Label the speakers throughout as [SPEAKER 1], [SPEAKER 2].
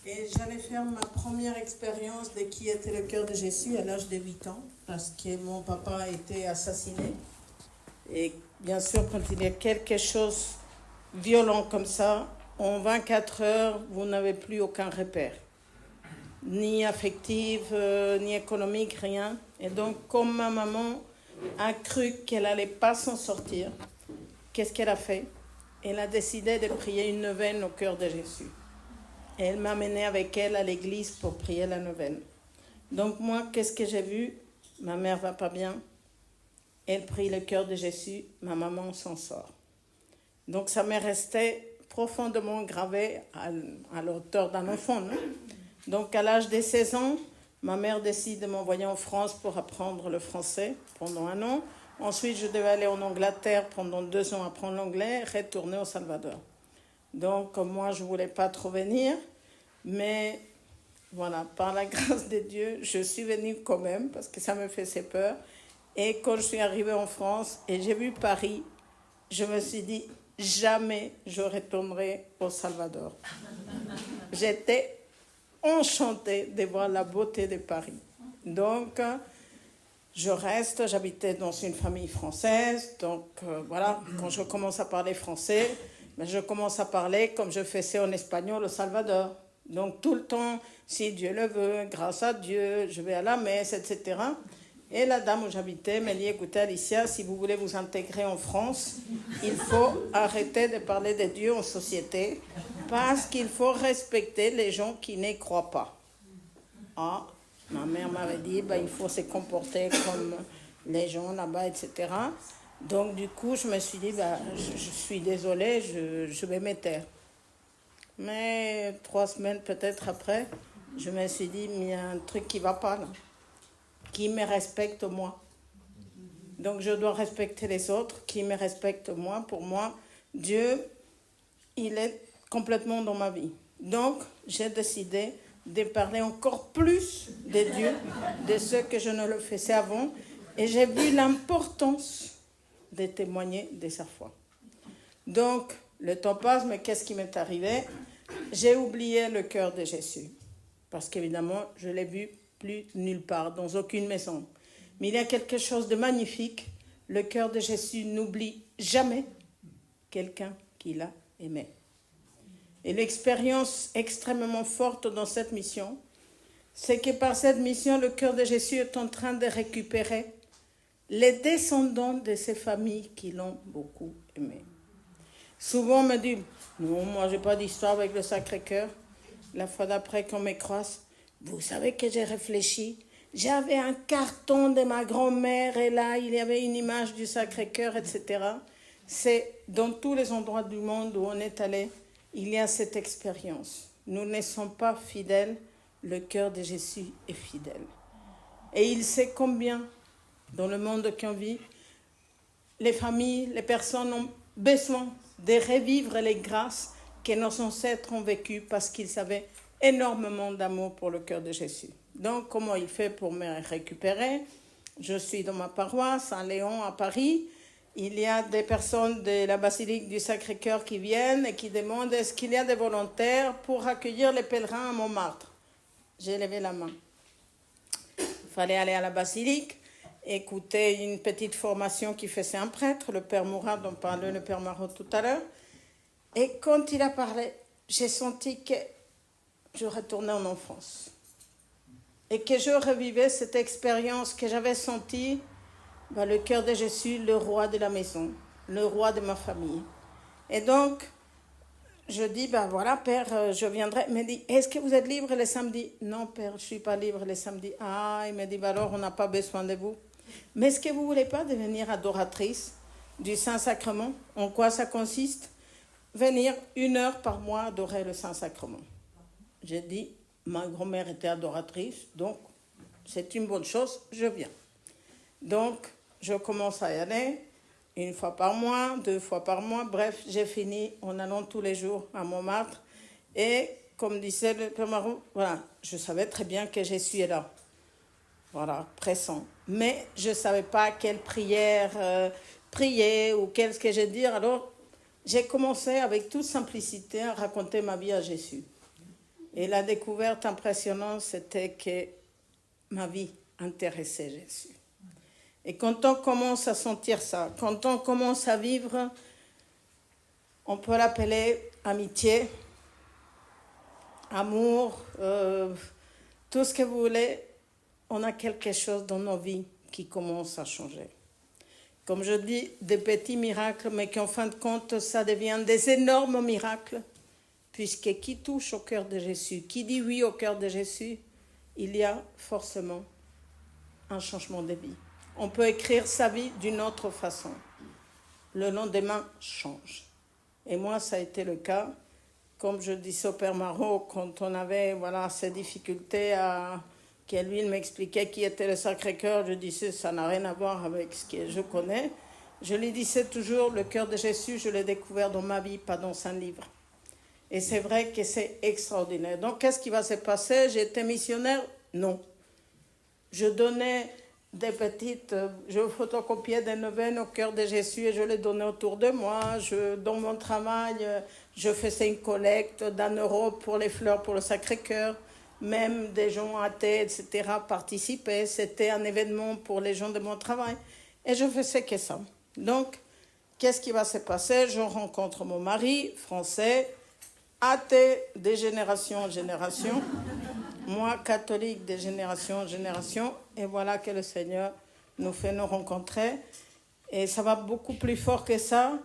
[SPEAKER 1] Et j'allais faire ma première expérience de qui était le cœur de Jésus à l'âge de 8 ans, parce que mon papa a été assassiné. Et bien sûr, quand il y a quelque chose de violent comme ça, en 24 heures, vous n'avez plus aucun repère. Ni affectif, ni économique, rien. Et donc, comme ma maman a cru qu'elle n'allait pas s'en sortir, qu'est-ce qu'elle a fait? Elle a décidé de prier une neuvaine au cœur de Jésus. Et elle m'a amenée avec elle à l'église pour prier la neuvaine. Donc moi, qu'est-ce que j'ai vu? Ma mère va pas bien. Elle prie le cœur de Jésus. Ma maman s'en sort. Donc ça m'est resté profondément gravé à la hauteur d'un enfant. Non? Donc à l'âge de 16 ans, ma mère décide de m'envoyer en France pour apprendre le français pendant 1 an. Ensuite, je devais aller en Angleterre pendant 2 ans apprendre l'anglais et retourner au Salvador. Donc moi, je ne voulais pas trop venir, mais voilà, par la grâce de Dieu, je suis venue quand même parce que ça me faisait peur. Et quand je suis arrivée en France et j'ai vu Paris, je me suis dit, jamais je retournerai au Salvador. J'étais enchantée de voir la beauté de Paris. Donc, je reste, j'habitais dans une famille française, donc voilà, quand je commence à parler français, je commence à parler comme je faisais en espagnol au Salvador. Donc tout le temps, si Dieu le veut, grâce à Dieu, je vais à la messe, etc. Et la dame où j'habitais m'a dit, écoutez Alicia, si vous voulez vous intégrer en France, il faut arrêter de parler de Dieu en société, parce qu'il faut respecter les gens qui n'y croient pas. Ah, ma mère m'avait dit, il faut se comporter comme les gens là-bas, etc. Donc du coup, je me suis dit, je suis désolée, je vais me taire. Mais 3 semaines peut-être après, je me suis dit, mais il y a un truc qui ne va pas là, qui me respecte moi. Donc je dois respecter les autres qui me respectent moi. Pour moi, Dieu, il est complètement dans ma vie. Donc j'ai décidé de parler encore plus de Dieu, de ce que je ne le faisais avant. Et j'ai vu l'importance de témoigner de sa foi. Donc, le temps passe, mais qu'est-ce qui m'est arrivé? J'ai oublié le cœur de Jésus. Parce qu'évidemment, je ne l'ai vu plus nulle part, dans aucune maison. Mais il y a quelque chose de magnifique. Le cœur de Jésus n'oublie jamais quelqu'un qu'il a aimé. Et l'expérience extrêmement forte dans cette mission, c'est que par cette mission, le cœur de Jésus est en train de récupérer les descendants de ces familles qui l'ont beaucoup aimé. Souvent, on me dit, non, moi, je n'ai pas d'histoire avec le Sacré-Cœur. La fois d'après qu'on me croise, vous savez que j'ai réfléchi. J'avais un carton de ma grand-mère et là, il y avait une image du Sacré-Cœur, etc. C'est dans tous les endroits du monde où on est allé, il y a cette expérience. Nous ne sommes pas fidèles, le cœur de Jésus est fidèle. Et il sait combien, dans le monde qu'on vit, les familles, les personnes ont besoin de revivre les grâces que nos ancêtres ont vécues parce qu'ils avaient énormément d'amour pour le cœur de Jésus. Donc, comment il fait pour me récupérer? Je suis dans ma paroisse, Saint-Léon, à Paris. Il y a des personnes de la basilique du Sacré-Cœur qui viennent et qui demandent est-ce qu'il y a des volontaires pour accueillir les pèlerins à Montmartre. J'ai levé la main. Il fallait aller à la basilique, écouter une petite formation qui faisait un prêtre, le Père Mourad, dont parlait le Père Marot tout à l'heure. Et quand il a parlé, j'ai senti que je retournais en enfance. Et que je revivais cette expérience que j'avais sentie, le cœur de Jésus, le roi de la maison, le roi de ma famille. Et donc, je dis, voilà, Père, je viendrai. Il me dit, est-ce que vous êtes libre les samedis? Non, Père, je ne suis pas libre les samedis. Ah, il me dit, alors, on n'a pas besoin de vous. Mais est-ce que vous ne voulez pas devenir adoratrice du Saint-Sacrement? En quoi ça consiste? Venir 1 heure par mois adorer le Saint-Sacrement. J'ai dit, ma grand-mère était adoratrice, donc c'est une bonne chose, je viens. Donc, je commence à y aller 1 fois par mois, 2 fois par mois. Bref, j'ai fini en allant tous les jours à Montmartre. Et comme disait le Père Marot, voilà, je savais très bien que Jésus est là. Voilà, pressant. Mais je ne savais pas quelle prière prier ou qu'est-ce que j'ai dire. Alors, j'ai commencé avec toute simplicité à raconter ma vie à Jésus. Et la découverte impressionnante, c'était que ma vie intéressait Jésus. Et quand on commence à sentir ça, quand on commence à vivre, on peut l'appeler amitié, amour, tout ce que vous voulez, on a quelque chose dans nos vies qui commence à changer. Comme je dis, des petits miracles, mais qu'en fin de compte, ça devient des énormes miracles, puisque qui touche au cœur de Jésus, qui dit oui au cœur de Jésus, il y a forcément un changement de vie. On peut écrire sa vie d'une autre façon. Le lendemain change. Et moi, ça a été le cas. Comme je disais au Père Marot, quand on avait ces difficultés que lui il m'expliquait qui était le Sacré-Cœur, je disais ça n'a rien à voir avec ce que je connais. Je lui disais toujours, le cœur de Jésus, je l'ai découvert dans ma vie, pas dans un livre. Et c'est vrai que c'est extraordinaire. Donc, qu'est-ce qui va se passer? J'étais missionnaire? Non. Je donnais des petites... Je photocopiais des neuvaines au cœur de Jésus et je les donnais autour de moi. Dans mon travail, je faisais une collecte d'€1 pour les fleurs pour le Sacré-Cœur. Même des gens athées, etc., participaient. C'était un événement pour les gens de mon travail. Et je faisais que ça. Donc, qu'est-ce qui va se passer? Je rencontre mon mari, français, athée de génération en génération. Moi, catholique de génération en génération. Et voilà que le Seigneur nous fait nous rencontrer. Et ça va beaucoup plus fort que ça.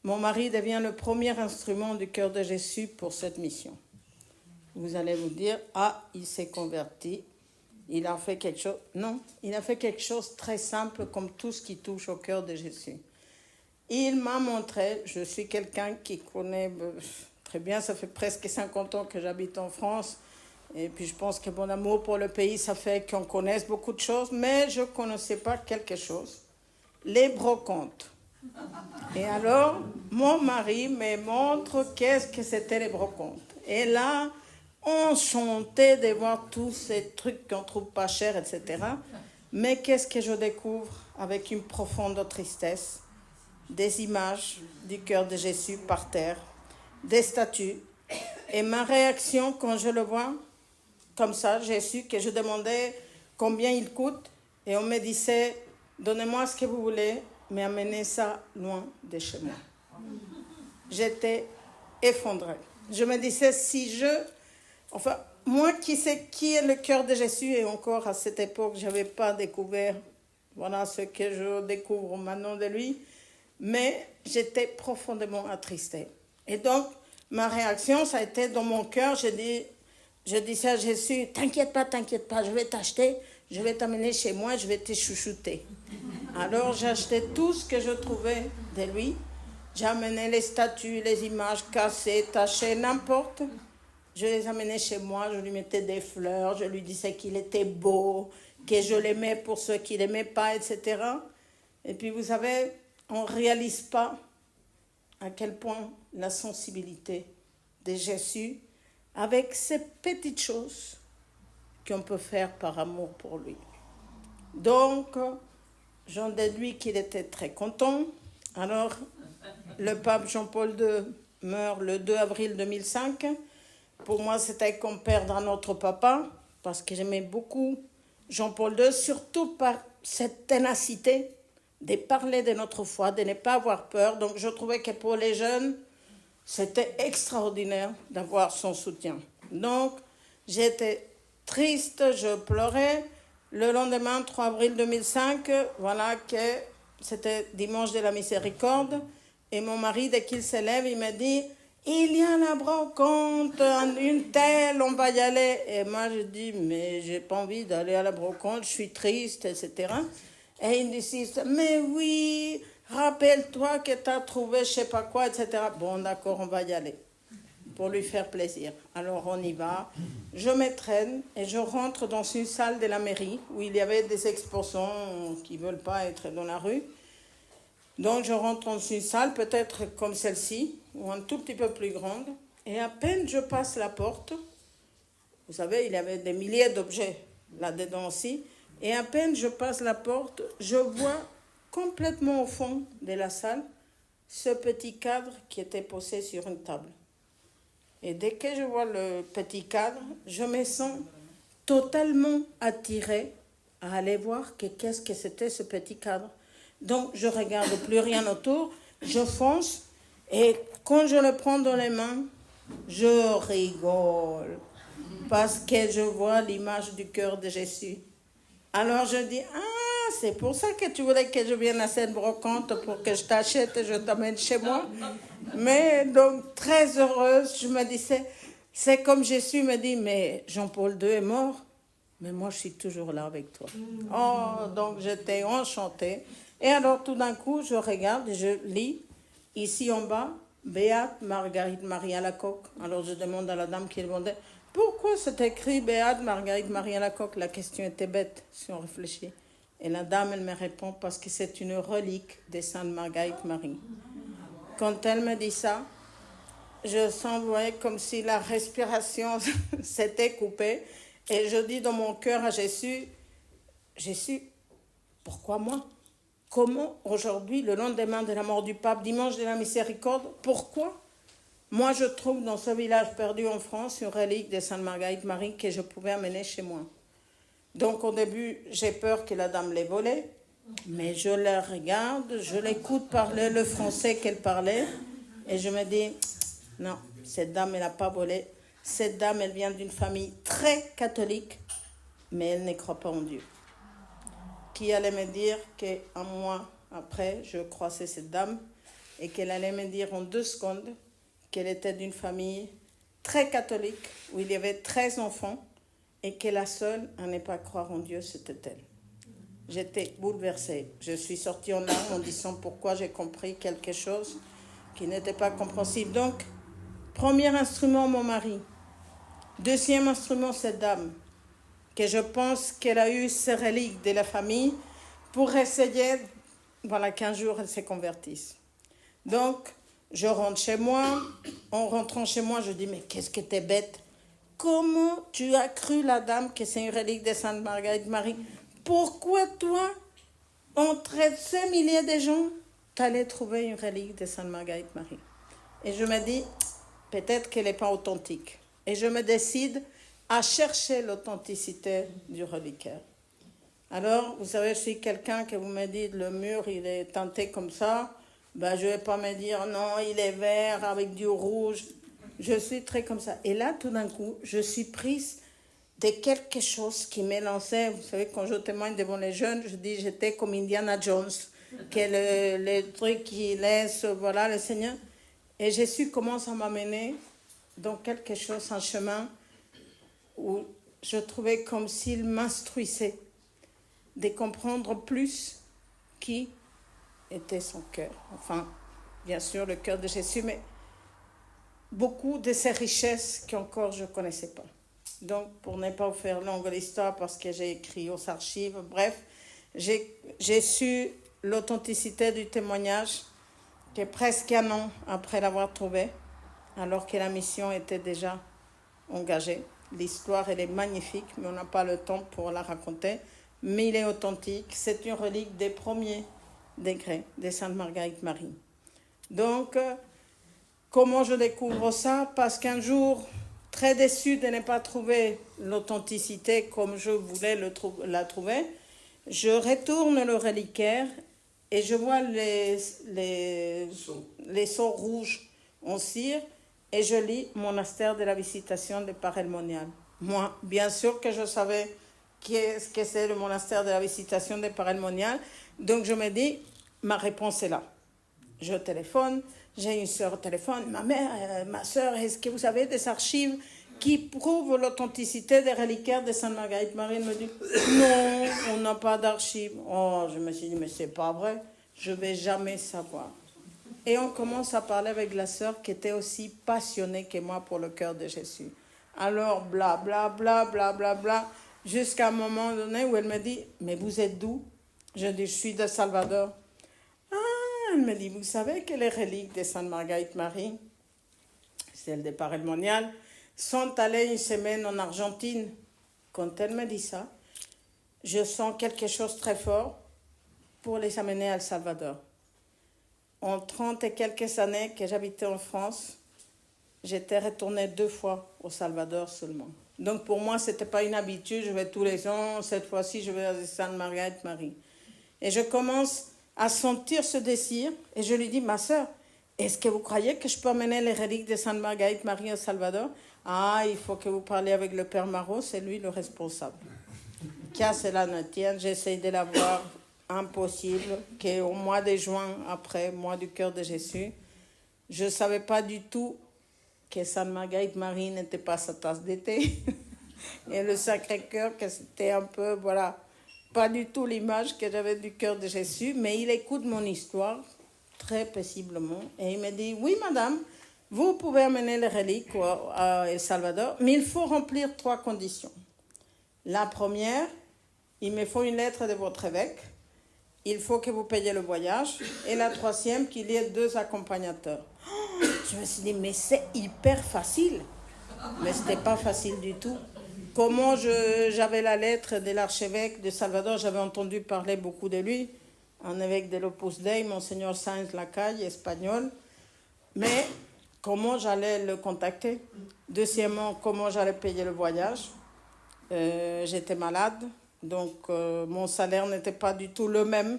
[SPEAKER 1] Mon mari devient le premier instrument du cœur de Jésus pour cette mission. Vous allez vous dire, il s'est converti, il a fait quelque chose. Non, il a fait quelque chose de très simple comme tout ce qui touche au cœur de Jésus. Il m'a montré, je suis quelqu'un qui connaît très bien, ça fait presque 50 ans que j'habite en France, et puis je pense que mon amour pour le pays, ça fait qu'on connaisse beaucoup de choses, mais je ne connaissais pas quelque chose, les brocantes. Et alors, mon mari me montre qu'est-ce que c'était les brocantes. Et là, enchanté de voir tous ces trucs qu'on ne trouve pas chers, etc. Mais qu'est-ce que je découvre avec une profonde tristesse? Des images du cœur de Jésus par terre, des statues. Et ma réaction quand je le vois, comme ça, Jésus, que je demandais combien il coûte, et on me disait, donnez-moi ce que vous voulez, mais amenez ça loin de chez moi. J'étais effondrée. Je me disais, moi qui sais qui est le cœur de Jésus, et encore à cette époque, je n'avais pas découvert ce que je découvre maintenant de lui, mais j'étais profondément attristée. Et donc, ma réaction, ça a été dans mon cœur, je disais à Jésus, t'inquiète pas, je vais t'acheter, je vais t'amener chez moi, je vais te chouchouter. Alors, j'achetais tout ce que je trouvais de lui. J'amenais les statues, les images cassées, tachées, n'importe. Je les amenais chez moi, je lui mettais des fleurs, je lui disais qu'il était beau, que je l'aimais pour ceux qui ne l'aimaient pas, etc. Et puis, vous savez, on ne réalise pas à quel point la sensibilité de Jésus, avec ces petites choses qu'on peut faire par amour pour lui. Donc, j'en déduis qu'il était très content. Alors, le pape Jean-Paul II meurt le 2 avril 2005. Pour moi, c'était comme perdre un autre papa, parce que j'aimais beaucoup Jean-Paul II, surtout par cette ténacité de parler de notre foi, de ne pas avoir peur. Donc, je trouvais que pour les jeunes, c'était extraordinaire d'avoir son soutien. Donc, j'étais triste, je pleurais. Le lendemain, 3 avril 2005, voilà que c'était dimanche de la miséricorde. Et mon mari, dès qu'il se lève, il me dit, il y a la brocante, une telle, on va y aller. Et moi, je dis, mais j'ai pas envie d'aller à la brocante, je suis triste, etc. Et il dit, mais oui, rappelle-toi que tu as trouvé je sais pas quoi, etc. Bon, d'accord, on va y aller, pour lui faire plaisir. Alors, on y va. Je me traîne et je rentre dans une salle de la mairie où il y avait des exposants qui ne veulent pas être dans la rue. Donc, je rentre dans une salle, peut-être comme celle-ci, ou un tout petit peu plus grande. Et à peine je passe la porte, vous savez, il y avait des milliers d'objets là-dedans aussi. Et à peine je passe la porte, je vois complètement au fond de la salle ce petit cadre qui était posé sur une table. Et dès que je vois le petit cadre, je me sens totalement attirée à aller voir qu'est-ce que c'était ce petit cadre. Donc, je ne regarde plus rien autour, je fonce, et quand je le prends dans les mains, je rigole, parce que je vois l'image du cœur de Jésus. Alors je dis, ah, c'est pour ça que tu voulais que je vienne à cette brocante pour que je t'achète et je t'amène chez moi. Mais donc, très heureuse, je me disais, c'est comme Jésus me dit, mais Jean-Paul II est mort, mais moi je suis toujours là avec toi. Oh, donc j'étais enchantée. Et alors tout d'un coup, je regarde et je lis, ici en bas, Béate Marguerite Marie Alacoque. Alors je demande à la dame qui demandait, pourquoi c'est écrit Béate Marguerite Marie Alacoque? La question était bête, si on réfléchit. Et la dame, elle me répond, parce que c'est une relique de Sainte Marguerite Marie. Quand elle me dit ça, je sens comme si la respiration s'était coupée. Et je dis dans mon cœur à Jésus, Jésus, pourquoi moi? Comment aujourd'hui, le lendemain de la mort du pape, dimanche de la miséricorde, pourquoi moi je trouve dans ce village perdu en France une relique de Sainte Marguerite Marie que je pouvais amener chez moi? Donc au début, j'ai peur que la dame l'ait volée, mais je la regarde, je l'écoute parler le français qu'elle parlait, et je me dis, non, cette dame, elle n'a pas volé. Cette dame, elle vient d'une famille très catholique, mais elle ne croit pas en Dieu. Qui allait me dire qu'un mois après, je croisais cette dame et qu'elle allait me dire en 2 secondes qu'elle était d'une famille très catholique où il y avait 13 enfants et que la seule à ne pas croire en Dieu, c'était elle. J'étais bouleversée. Je suis sortie en larmes en disant pourquoi j'ai compris quelque chose qui n'était pas compréhensible. Donc, premier instrument, mon mari. Deuxième instrument, cette dame, que je pense qu'elle a eu ces reliques de la famille pour essayer, voilà, qu'un jour elle se convertisse. Donc, je rentre chez moi. En rentrant chez moi, je dis, mais qu'est-ce que t'es bête? Comment tu as cru, la dame, que c'est une relique de Sainte Marguerite Marie? Pourquoi toi, entre ces milliers de gens, t'allais trouver une relique de Sainte Marguerite Marie? Et je me dis, peut-être qu'elle n'est pas authentique. Et je me décide à chercher l'authenticité du reliquaire. Alors, vous savez, je suis quelqu'un que vous me dites, le mur, il est teinté comme ça. Ben, je ne vais pas me dire, non, il est vert avec du rouge. Je suis très comme ça. Et là, tout d'un coup, je suis prise de quelque chose qui m'élançait. Vous savez, quand je témoigne devant les jeunes, je dis, j'étais comme Indiana Jones, qui est le truc qui laisse, voilà, le Seigneur. Et Jésus commence à m'amener dans quelque chose, un chemin où je trouvais comme s'il m'instruisait de comprendre plus qui était son cœur. Enfin, bien sûr, le cœur de Jésus, mais beaucoup de ces richesses qu'encore je ne connaissais pas. Donc, pour ne pas vous faire longue l'histoire, parce que j'ai écrit aux archives, bref, j'ai su l'authenticité du témoignage que presque un an après l'avoir trouvé, alors que la mission était déjà engagée. L'histoire, elle est magnifique, mais on n'a pas le temps pour la raconter. Mais il est authentique. C'est une relique des premiers degrés de Sainte Marguerite Marie. Donc, comment je découvre ça? Parce qu'un jour, très déçue de ne pas trouver l'authenticité comme je voulais la trouver, je retourne le reliquaire et je vois les sceaux rouges en cire et je lis Monastère de la Visitation de Paray-le-Monial. Moi, bien sûr que je savais qu'est-ce que c'est le Monastère de la Visitation de Paray-le-Monial, donc je me dis, ma réponse est là. Je téléphone, j'ai une sœur au téléphone, ma mère, ma sœur, est-ce que vous avez des archives qui prouvent l'authenticité des reliquaires de Sainte Marguerite Marie? Elle me dit, non, on n'a pas d'archives. Oh, je me suis dit, mais c'est pas vrai, je vais jamais savoir. Et on commence à parler avec la sœur qui était aussi passionnée que moi pour le cœur de Jésus. Alors, bla, bla, bla, bla, bla, bla, jusqu'à un moment donné où elle me dit, mais vous êtes d'où? Je dis, je suis de Salvador. Ah, elle me dit, vous savez que les reliques de Sainte Marguerite Marie, celles de Paray-le-Monial, sont allées une semaine en Argentine. Quand elle me dit ça, je sens quelque chose de très fort pour les amener à El Salvador. En 30 et quelques années que j'habitais en France, j'étais retournée 2 fois au Salvador seulement. Donc pour moi, ce n'était pas une habitude, je vais tous les ans, cette fois-ci, je vais à Sainte Marguerite Marie. Et je commence à sentir ce désir, et je lui dis, ma sœur, est-ce que vous croyez que je peux amener les reliques de Sainte Marguerite Marie au Salvador? Ah, il faut que vous parliez avec le Père Marot, c'est lui le responsable. Qu'à cela ne tienne, j'essaie de l'avoir, impossible, qu'au mois de juin, après, mois du cœur de Jésus, je ne savais pas du tout que Sainte Marguerite Marie n'était pas sa tasse d'été. Et le Sacré-Cœur, que c'était un peu, voilà, pas du tout l'image que j'avais du cœur de Jésus, mais il écoute mon histoire très paisiblement. Et il me dit, oui madame, vous pouvez amener les reliques à El Salvador, mais il faut remplir 3 conditions. La première, il me faut une lettre de votre évêque, il faut que vous payiez le voyage, et la troisième, qu'il y ait 2 accompagnateurs. Je me suis dit, mais c'est hyper facile. Mais ce n'était pas facile du tout. Comment j'avais la lettre de l'archevêque de Salvador, j'avais entendu parler beaucoup de lui, un évêque de l'Opus Dei, Monseigneur Sáenz Lacalle, espagnol. Mais comment j'allais le contacter? Deuxièmement, comment j'allais payer le voyage? J'étais malade, donc mon salaire n'était pas du tout le même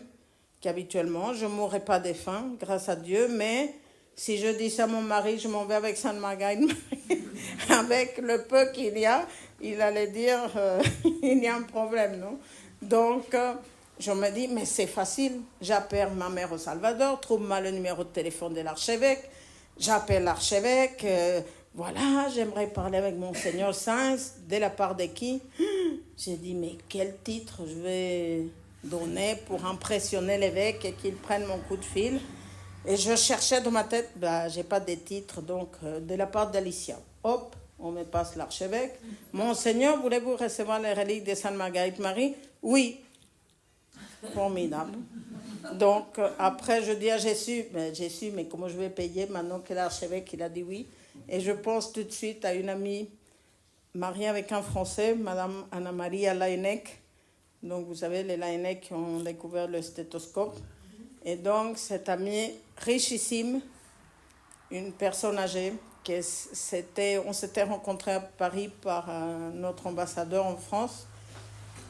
[SPEAKER 1] qu'habituellement. Je ne mourrais pas de faim, grâce à Dieu, mais si je dis à mon mari, je m'en vais avec Sainte Marguerite, avec le peu qu'il y a, il allait dire, il y a un problème, non? Donc, je me dis, mais c'est facile. J'appelle ma mère au Salvador, trouve-moi le numéro de téléphone de l'archevêque, j'appelle l'archevêque, voilà, j'aimerais parler avec Monseigneur Sáenz, de la part de qui? J'ai dit, mais quel titre je vais donner pour impressionner l'évêque et qu'il prenne mon coup de fil? Et je cherchais dans ma tête, je n'ai pas de titre, donc de la part d'Alicia. Hop, on me passe l'archevêque. Monseigneur, voulez-vous recevoir les reliques de Sainte Marguerite Marie? Oui. Formidable. Donc après, je dis à Jésus, mais comment je vais payer maintenant que l'archevêque il a dit oui? Et je pense tout de suite à une amie mariée avec un Français, Madame Anna Maria Laennec. Donc vous savez, les Laennec qui ont découvert le stéthoscope. Et donc, cette amie richissime, une personne âgée, on s'était rencontrés à Paris par notre ambassadeur en France.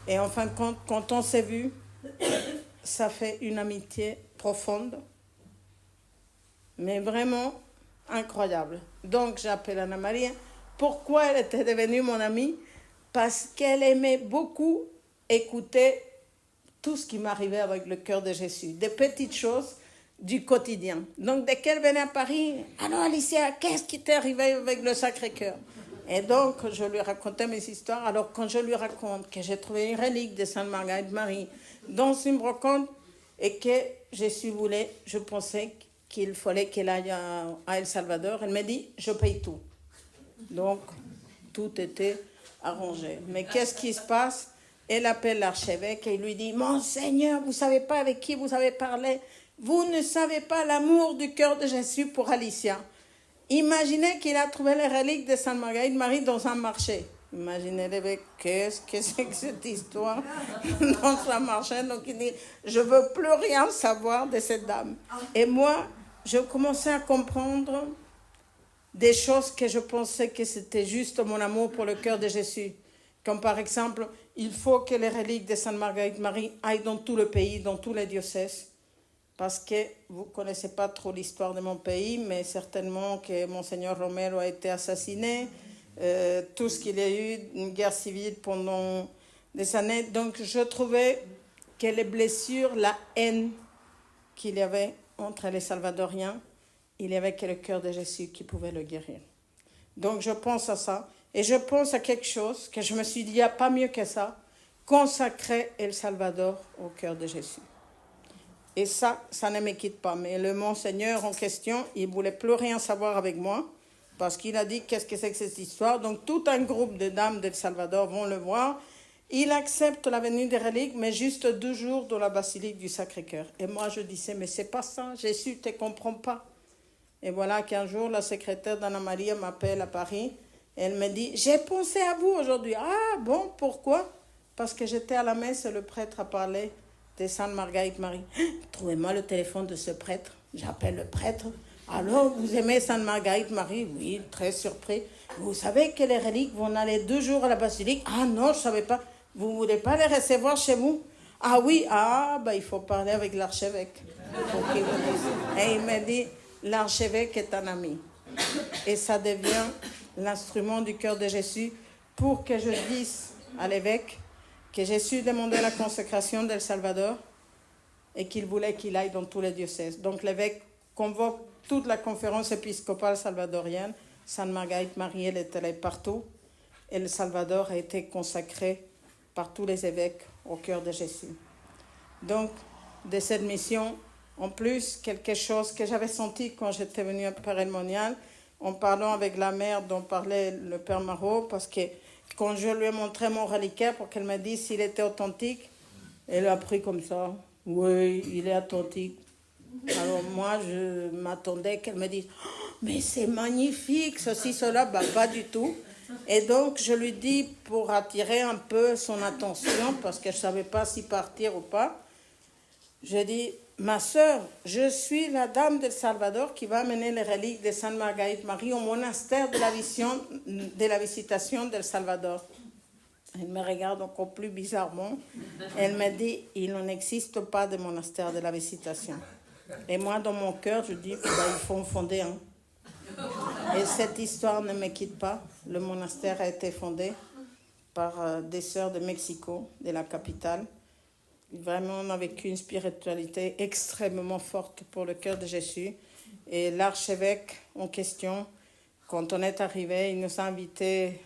[SPEAKER 1] Et en fin de compte, quand on s'est vus, ça fait une amitié profonde, mais vraiment incroyable. Donc, j'appelle Anna Maria. Pourquoi elle était devenue mon amie? Parce qu'elle aimait beaucoup écouter tout ce qui m'arrivait avec le cœur de Jésus, des petites choses du quotidien. Donc, dès qu'elle venait à Paris, « Alors, Alicia, qu'est-ce qui t'est arrivé avec le Sacré-Cœur ?» Et donc, je lui racontais mes histoires. Alors, quand je lui raconte que j'ai trouvé une relique de Sainte Marguerite Marie dans une brocante et que Jésus voulait, je pensais qu'il fallait qu'elle aille à El Salvador, elle m'a dit « Je paye tout ». Donc, tout était arrangé. Mais qu'est-ce qui se passe? Elle appelle l'archevêque et lui dit « Monseigneur, vous ne savez pas avec qui vous avez parlé. Vous ne savez pas l'amour du cœur de Jésus pour Alicia. Imaginez qu'il a trouvé les reliques de Sainte Marguerite Marie dans un marché. » Imaginez l'évêque, qu'est-ce que c'est que cette histoire dans un marché? Donc il dit « Je ne veux plus rien savoir de cette dame. » Et moi, je commençais à comprendre des choses que je pensais que c'était juste mon amour pour le cœur de Jésus. Comme par exemple, il faut que les reliques de Sainte Marguerite Marie aillent dans tout le pays, dans tous les diocèses. Parce que vous ne connaissez pas trop l'histoire de mon pays, mais certainement que Monseigneur Romero a été assassiné, tout ce qu'il y a eu, une guerre civile pendant des années. Donc je trouvais que les blessures, la haine qu'il y avait entre les Salvadoriens, il n'y avait que le cœur de Jésus qui pouvait le guérir. Donc je pense à ça. Et je pense à quelque chose que je me suis dit, il n'y a pas mieux que ça, consacrer El Salvador au cœur de Jésus. Et ça ne me quitte pas. Mais le Monseigneur en question, il ne voulait plus rien savoir avec moi, parce qu'il a dit, qu'est-ce que c'est que cette histoire? Donc tout un groupe de dames d'El Salvador vont le voir. Il accepte la venue des reliques, mais juste 2 jours dans la basilique du Sacré-Cœur. Et moi je disais, mais c'est pas ça, Jésus ne te comprend pas. Et voilà qu'un jour, la secrétaire d'Anna Maria m'appelle à Paris. Elle me dit, j'ai pensé à vous aujourd'hui. Ah bon, pourquoi? Parce que j'étais à la messe et le prêtre a parlé de Sainte Marguerite Marie. Trouvez-moi le téléphone de ce prêtre. J'appelle le prêtre. Alors, vous aimez Sainte Marguerite Marie? Oui, très surpris. Vous savez que les reliques vont aller 2 jours à la basilique? Ah non, je ne savais pas. Vous ne voulez pas les recevoir chez vous? Ah oui, il faut parler avec l'archevêque. Il faut qu'il vous dise. Et il m'a dit, l'archevêque est un ami. Et ça devient l'instrument du cœur de Jésus pour que je dise à l'évêque que Jésus demandait la consécration d'El Salvador et qu'il voulait qu'il aille dans tous les diocèses. Donc l'évêque convoque toute la conférence épiscopale salvadorienne. Sainte Marguerite Marie, elle est allée partout. Et le Salvador a été consacré par tous les évêques au cœur de Jésus. Donc, de cette mission, en plus, quelque chose que j'avais senti quand j'étais venue à Paray-le-Monial, en parlant avec la mère dont parlait le Père Marot, parce que quand je lui ai montré mon reliquaire pour qu'elle me dise s'il était authentique, elle a pris comme ça. Oui, il est authentique. Alors moi, je m'attendais qu'elle me dise « Oh, mais c'est magnifique, ceci, cela ». Pas du tout. Et donc, je lui dis, pour attirer un peu son attention, parce que je ne savais pas si partir ou pas, je dis « Ma sœur, je suis la dame d'El Salvador qui va amener les reliques de Sainte Marguerite Marie au monastère de la Visitation d'El Salvador ». Elle me regarde encore plus bizarrement. Elle me dit « Il n'existe pas de monastère de la Visitation ». Et moi, dans mon cœur, je dis, il faut en fonder un. Et cette histoire ne me quitte pas. Le monastère a été fondé par des sœurs de Mexico, de la capitale. Vraiment, on a vécu une spiritualité extrêmement forte pour le cœur de Jésus. Et l'archevêque en question, quand on est arrivé, il nous a invités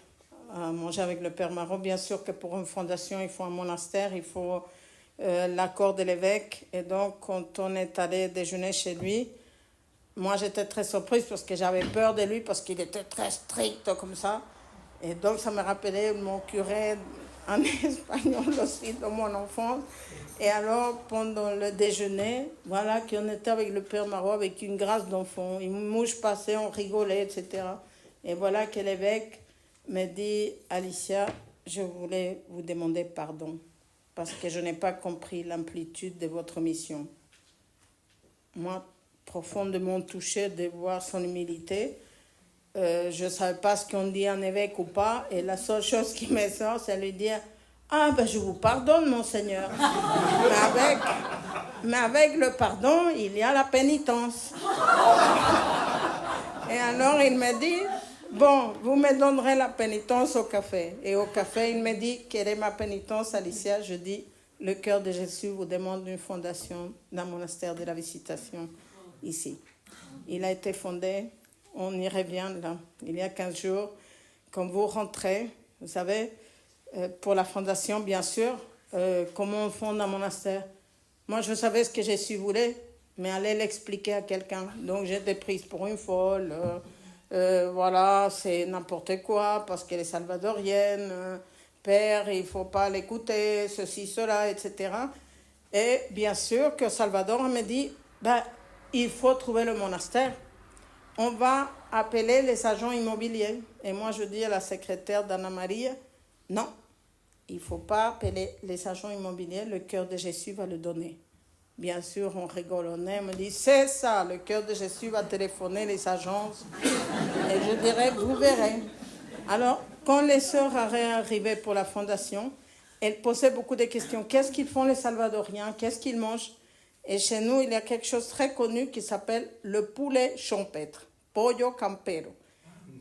[SPEAKER 1] à manger avec le Père Marot. Bien sûr que pour une fondation, il faut un monastère, il faut l'accord de l'évêque. Et donc, quand on est allé déjeuner chez lui, moi, j'étais très surprise parce que j'avais peur de lui, parce qu'il était très strict comme ça. Et donc, ça me rappelait mon curé en espagnol aussi de mon enfance. Et alors, pendant le déjeuner, voilà qu'on était avec le Père Marot, avec une grâce d'enfant. Une mouche passait, on rigolait, etc. Et voilà que l'évêque me dit, Alicia, je voulais vous demander pardon, parce que je n'ai pas compris l'amplitude de votre mission. Moi, profondément touchée de voir son humilité. Je ne savais pas ce qu'on dit un évêque ou pas, et la seule chose qui me sort, c'est lui dire « Ah, je vous pardonne, monseigneur. Mais avec le pardon, il y a la pénitence. » Et alors, il me dit « Bon, vous me donnerez la pénitence au café. » Et au café, il me dit « Quelle est ma pénitence, Alicia ?» Je dis « Le cœur de Jésus vous demande une fondation d'un monastère de la Visitation ici. » Il a été fondé, on y revient là, il y a 15 jours. Quand vous rentrez, vous savez, pour la fondation, bien sûr, comment on fonde un monastère. Moi, je savais ce que Jésus voulait, mais aller l'expliquer à quelqu'un. Donc, j'étais prise pour une folle. Voilà, c'est n'importe quoi, parce qu'elle est salvadorienne. Père, il ne faut pas l'écouter, ceci, cela, etc. Et bien sûr que Salvador me dit, il faut trouver le monastère. On va appeler les agents immobiliers. Et moi, je dis à la secrétaire d'Anna Maria, non, il ne faut pas appeler les agents immobiliers, le cœur de Jésus va le donner. Bien sûr, on rigole, on me dit, c'est ça, le cœur de Jésus va téléphoner les agences. Et je dirais, vous verrez. Alors, quand les sœurs arrivaient pour la fondation, elles posaient beaucoup de questions. Qu'est-ce qu'ils font les Salvadoriens? Qu'est-ce qu'ils mangent? Et chez nous, il y a quelque chose de très connu qui s'appelle le poulet champêtre, pollo campero.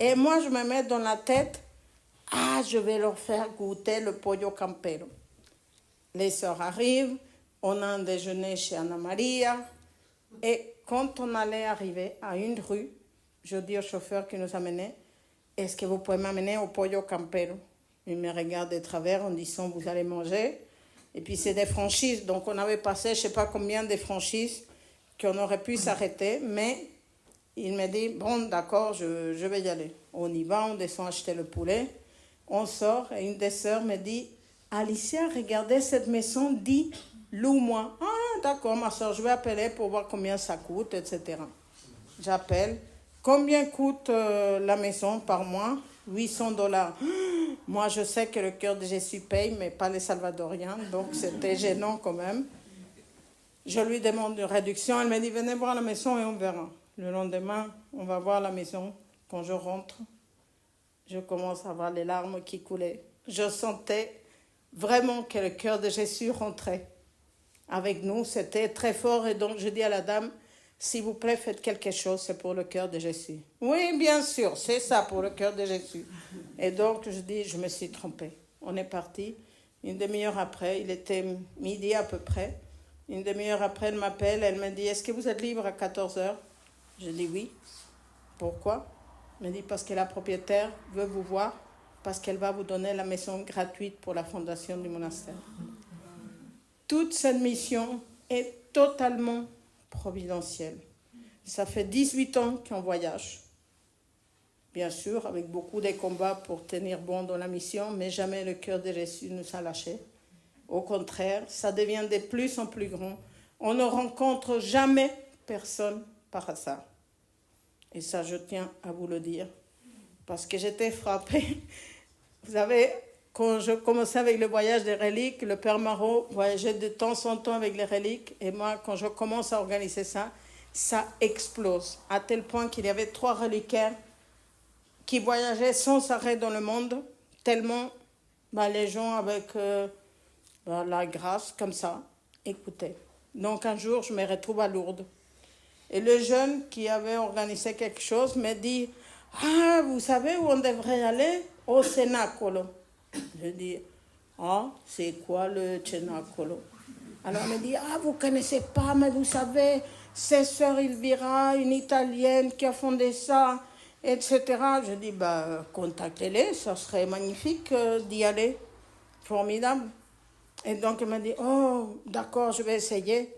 [SPEAKER 1] Et moi, je me mets dans la tête, je vais leur faire goûter le pollo campero. Les sœurs arrivent, on a un déjeuner chez Anna Maria, et quand on allait arriver à une rue, je dis au chauffeur qui nous amenait, est-ce que vous pouvez m'amener au pollo campero? Il me regarde de travers en disant, vous allez manger. Et puis c'est des franchises, donc on avait passé je ne sais pas combien de franchises qu'on aurait pu s'arrêter, mais il me dit, bon d'accord, je vais y aller. On y va, on descend acheter le poulet, on sort et une des sœurs me dit, Alicia, regardez cette maison, dit, loue-moi. Ah d'accord ma sœur, je vais appeler pour voir combien ça coûte, etc. J'appelle, combien coûte la maison par mois? $800. Moi, je sais que le cœur de Jésus paye, mais pas les Salvadoriens, donc c'était gênant quand même. Je lui demande une réduction, elle me dit, venez voir la maison et on verra. Le lendemain, on va voir la maison. Quand je rentre, je commence à avoir les larmes qui coulaient. Je sentais vraiment que le cœur de Jésus rentrait avec nous. C'était très fort. Et donc, je dis à la dame, s'il vous plaît, faites quelque chose, c'est pour le cœur de Jésus. Oui, bien sûr, c'est ça pour le cœur de Jésus. Et donc, je dis, je me suis trompée. On est parti. Une demi-heure après, il était midi à peu près. Une demi-heure après, elle m'appelle. Elle me dit, est-ce que vous êtes libre à 14 heures? Je dis oui. Pourquoi? Elle me dit, parce que la propriétaire veut vous voir, parce qu'elle va vous donner la maison gratuite pour la fondation du monastère. Toute cette mission est totalement providentielle. Ça fait 18 ans qu'on voyage. Bien sûr, avec beaucoup de combats pour tenir bon dans la mission, mais jamais le cœur de Jésus nous a lâchés. Au contraire, ça devient de plus en plus grand. On ne rencontre jamais personne par hasard. Et ça, je tiens à vous le dire, parce que j'étais frappée. Vous savez, quand je commençais avec le voyage des reliques, le Père Marot voyageait de temps en temps avec les reliques. Et moi, quand je commence à organiser ça, ça explose. À tel point qu'il y avait 3 reliquaires qui voyageaient sans arrêt dans le monde, tellement les gens avec la grâce, comme ça, écoutaient. Donc un jour, je me retrouve à Lourdes. Et le jeune qui avait organisé quelque chose me dit, « Ah, vous savez où on devrait aller? Au Cenacolo. » Je dis, « Ah, c'est quoi le Cenacolo? » Alors il me dit, « Ah, vous ne connaissez pas, mais vous savez, c'est Sœur Elvira, une Italienne qui a fondé ça, etc. » Je dis, « Contactez-les, ça serait magnifique d'y aller. Formidable. » Et donc il m'a dit, « Oh, d'accord, je vais essayer. »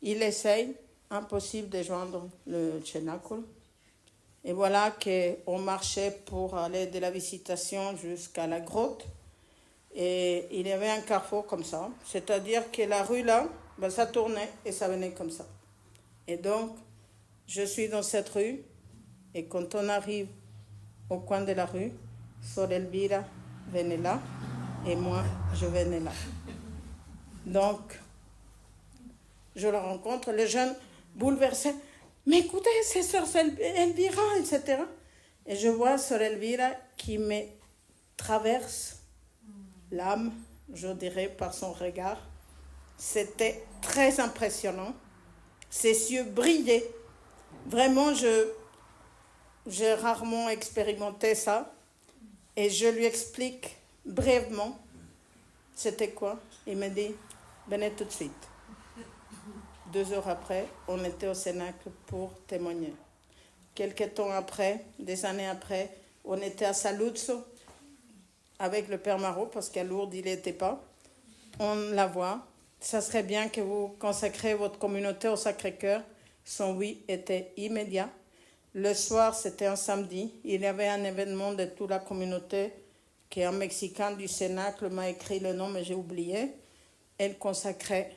[SPEAKER 1] Il essaye. Impossible de joindre le Cenacolo. Et voilà qu'on marchait pour aller de la Visitation jusqu'à la grotte. Et il y avait un carrefour comme ça. C'est-à-dire que la rue là, ça tournait et ça venait comme ça. Et donc, je suis dans cette rue. Et quand on arrive au coin de la rue, Sor Elvira venait là. Et moi, je venais là. Donc, je le rencontre, le jeune bouleversé. Mais écoutez, c'est Sœur Elvira, etc. Et je vois Sœur Elvira qui me traverse l'âme, je dirais, par son regard. C'était très impressionnant. Ses yeux brillaient. Vraiment, j'ai rarement expérimenté ça. Et je lui explique brièvement c'était quoi. Il me dit, venez tout de suite. 2 heures après, on était au Cénacle pour témoigner. Quelques temps après, des années après, on était à Saluzzo avec le Père Marot, parce qu'à Lourdes, il n'était pas. On la voit. Ça serait bien que vous consacriez votre communauté au Sacré-Cœur. Son oui était immédiat. Le soir, c'était un samedi. Il y avait un événement de toute la communauté qu'un Mexicain du Cénacle m'a écrit le nom, mais j'ai oublié. Elle consacrait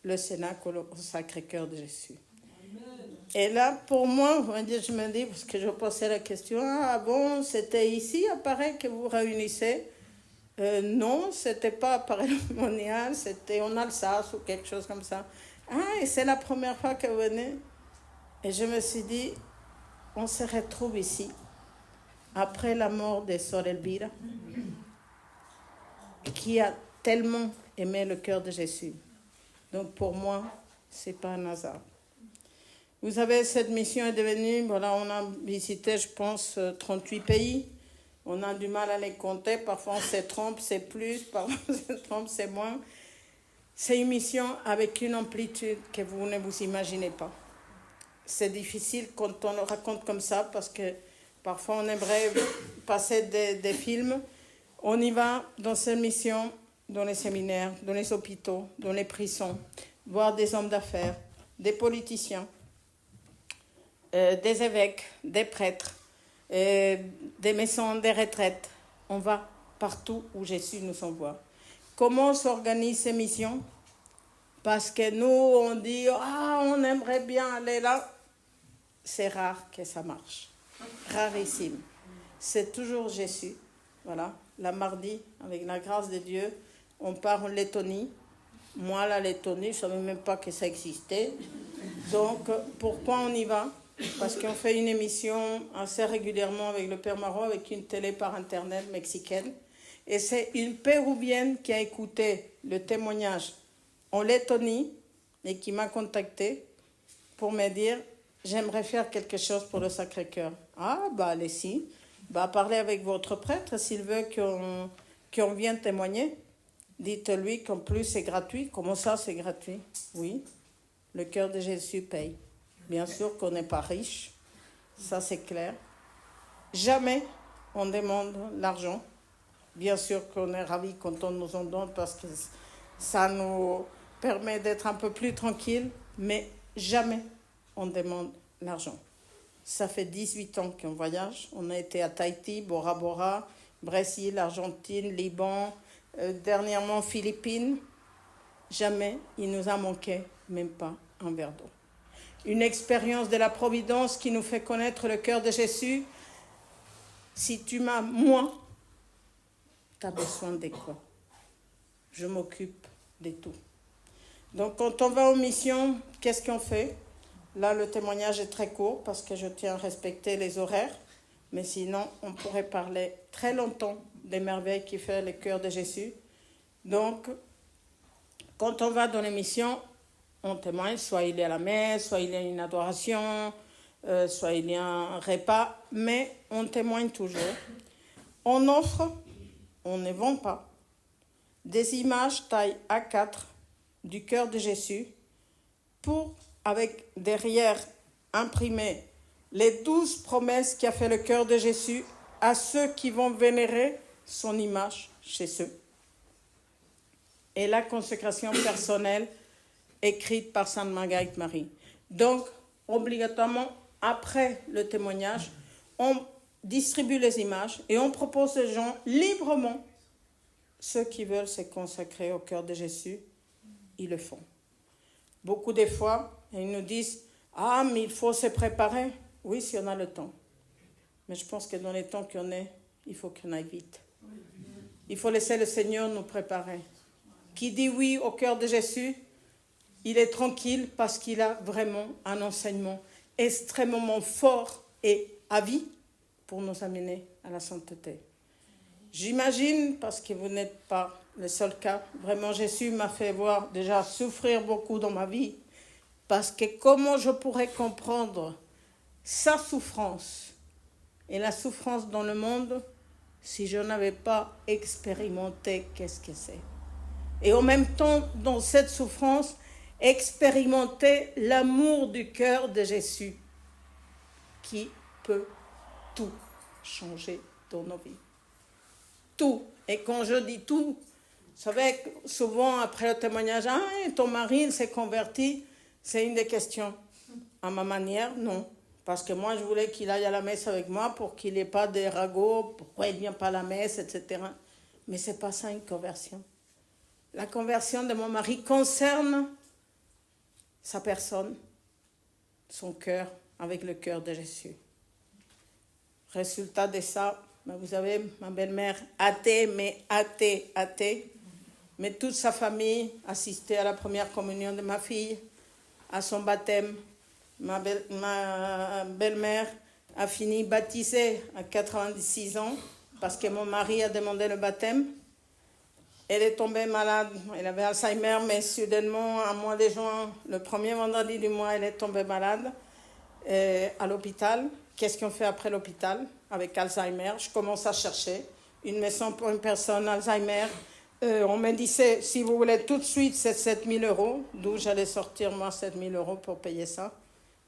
[SPEAKER 1] le Cénacle au Sacré-Cœur de Jésus. Amen. Et là, pour moi, je me dis, parce que je posais la question, ah bon, c'était ici à Paris que vous réunissez? Non, c'était pas à Paris Monial, c'était en Alsace ou quelque chose comme ça. Ah, et c'est la première fois que vous venez? Et je me suis dit, on se retrouve ici, après la mort de Sor Elvira, qui a tellement aimé le cœur de Jésus. Donc pour moi, ce n'est pas un hasard. Vous savez, cette mission est devenue, voilà, on a visité, je pense, 38 pays. On a du mal à les compter. Parfois, on se trompe, c'est plus. Parfois, on se trompe, c'est moins. C'est une mission avec une amplitude que vous ne vous imaginez pas. C'est difficile quand on le raconte comme ça, parce que parfois, on aimerait passer des films. On y va dans cette mission, dans les séminaires, dans les hôpitaux, dans les prisons, voir des hommes d'affaires, des politiciens, des évêques, des prêtres, des maisons de retraite. On va partout où Jésus nous envoie. Comment s'organisent ces missions? Parce que nous, on dit, on aimerait bien aller là. C'est rare que ça marche. Rarissime. C'est toujours Jésus. Voilà. La mardi, avec la grâce de Dieu, on part en Lettonie. Moi, la Lettonie, je ne savais même pas que ça existait. Donc, pourquoi on y va? parce qu'on fait une émission assez régulièrement avec le Père Marot, avec une télé par Internet mexicaine. Et c'est une péruvienne qui a écouté le témoignage en Lettonie et qui m'a contacté pour me dire « J'aimerais faire quelque chose pour le Sacré-Cœur. » Ah, allez-y. Parlez avec votre prêtre s'il veut qu'on vienne témoigner. Dites-lui qu'en plus c'est gratuit. Comment ça, c'est gratuit? Oui, le cœur de Jésus paye. Bien sûr qu'on n'est pas riche, ça c'est clair. Jamais on demande l'argent. Bien sûr qu'on est ravis quand on nous en donne parce que ça nous permet d'être un peu plus tranquille, mais jamais on demande l'argent. Ça fait 18 ans qu'on voyage. On a été à Tahiti, Bora Bora, Brésil, Argentine, Liban, dernièrement Philippines. Jamais il nous a manqué même pas un verre d'eau. Une expérience de la providence qui nous fait connaître le cœur de Jésus. Si tu m'as, moi, tu as besoin de quoi? Je m'occupe de tout. Donc, quand on va en mission, qu'est-ce qu'on fait? Là, le témoignage est très court parce que je tiens à respecter les horaires. Mais sinon, on pourrait parler très longtemps des merveilles qui fait le cœur de Jésus. Donc, quand on va dans les missions, on témoigne, soit il y a la messe, soit il y a une adoration, soit il y a un repas, mais on témoigne toujours. On offre, on ne vend pas, des images taille A4 du cœur de Jésus pour, avec derrière imprimé les 12 promesses qu'a fait le cœur de Jésus à ceux qui vont vénérer son image chez eux. Et la consécration personnelle écrite par Sainte Marguerite Marie. Donc, obligatoirement, après le témoignage, on distribue les images et on propose aux gens librement, ceux qui veulent se consacrer au cœur de Jésus, ils le font. Beaucoup de fois, ils nous disent « Ah, mais il faut se préparer. » Oui, si on a le temps. Mais je pense que dans les temps qu'on est, il faut qu'on aille vite. Il faut laisser le Seigneur nous préparer. Qui dit oui au cœur de Jésus, il est tranquille parce qu'il a vraiment un enseignement extrêmement fort et à vie pour nous amener à la sainteté. J'imagine, parce que vous n'êtes pas le seul cas, vraiment Jésus m'a fait voir déjà souffrir beaucoup dans ma vie, parce que comment je pourrais comprendre sa souffrance et la souffrance dans le monde si je n'avais pas expérimenté qu'est-ce que c'est. Et en même temps, dans cette souffrance, expérimenter l'amour du cœur de Jésus qui peut tout changer dans nos vies. Tout. Et quand je dis tout, vous savez, souvent après le témoignage, ah, ton mari il s'est converti, c'est une des questions. À ma manière, non. Parce que moi, je voulais qu'il aille à la messe avec moi pour qu'il n'ait pas de ragots, pourquoi il ne vient pas à la messe, etc. Mais ce n'est pas ça une conversion. La conversion de mon mari concerne sa personne, son cœur, avec le cœur de Jésus. Résultat de ça, vous savez, ma belle-mère, athée, mais toute sa famille assistait à la première communion de ma fille, à son baptême. Ma belle-mère a fini baptisée à 96 ans parce que mon mari a demandé le baptême. Elle est tombée malade, elle avait Alzheimer, mais soudainement, à mois de juin, le premier vendredi du mois, elle est tombée malade à l'hôpital. Qu'est-ce qu'on fait après l'hôpital avec Alzheimer? Je commence à chercher une maison pour une personne Alzheimer. On me disait, si vous voulez tout de suite, c'est 7 000 €, d'où j'allais sortir moi 7 000 € pour payer ça.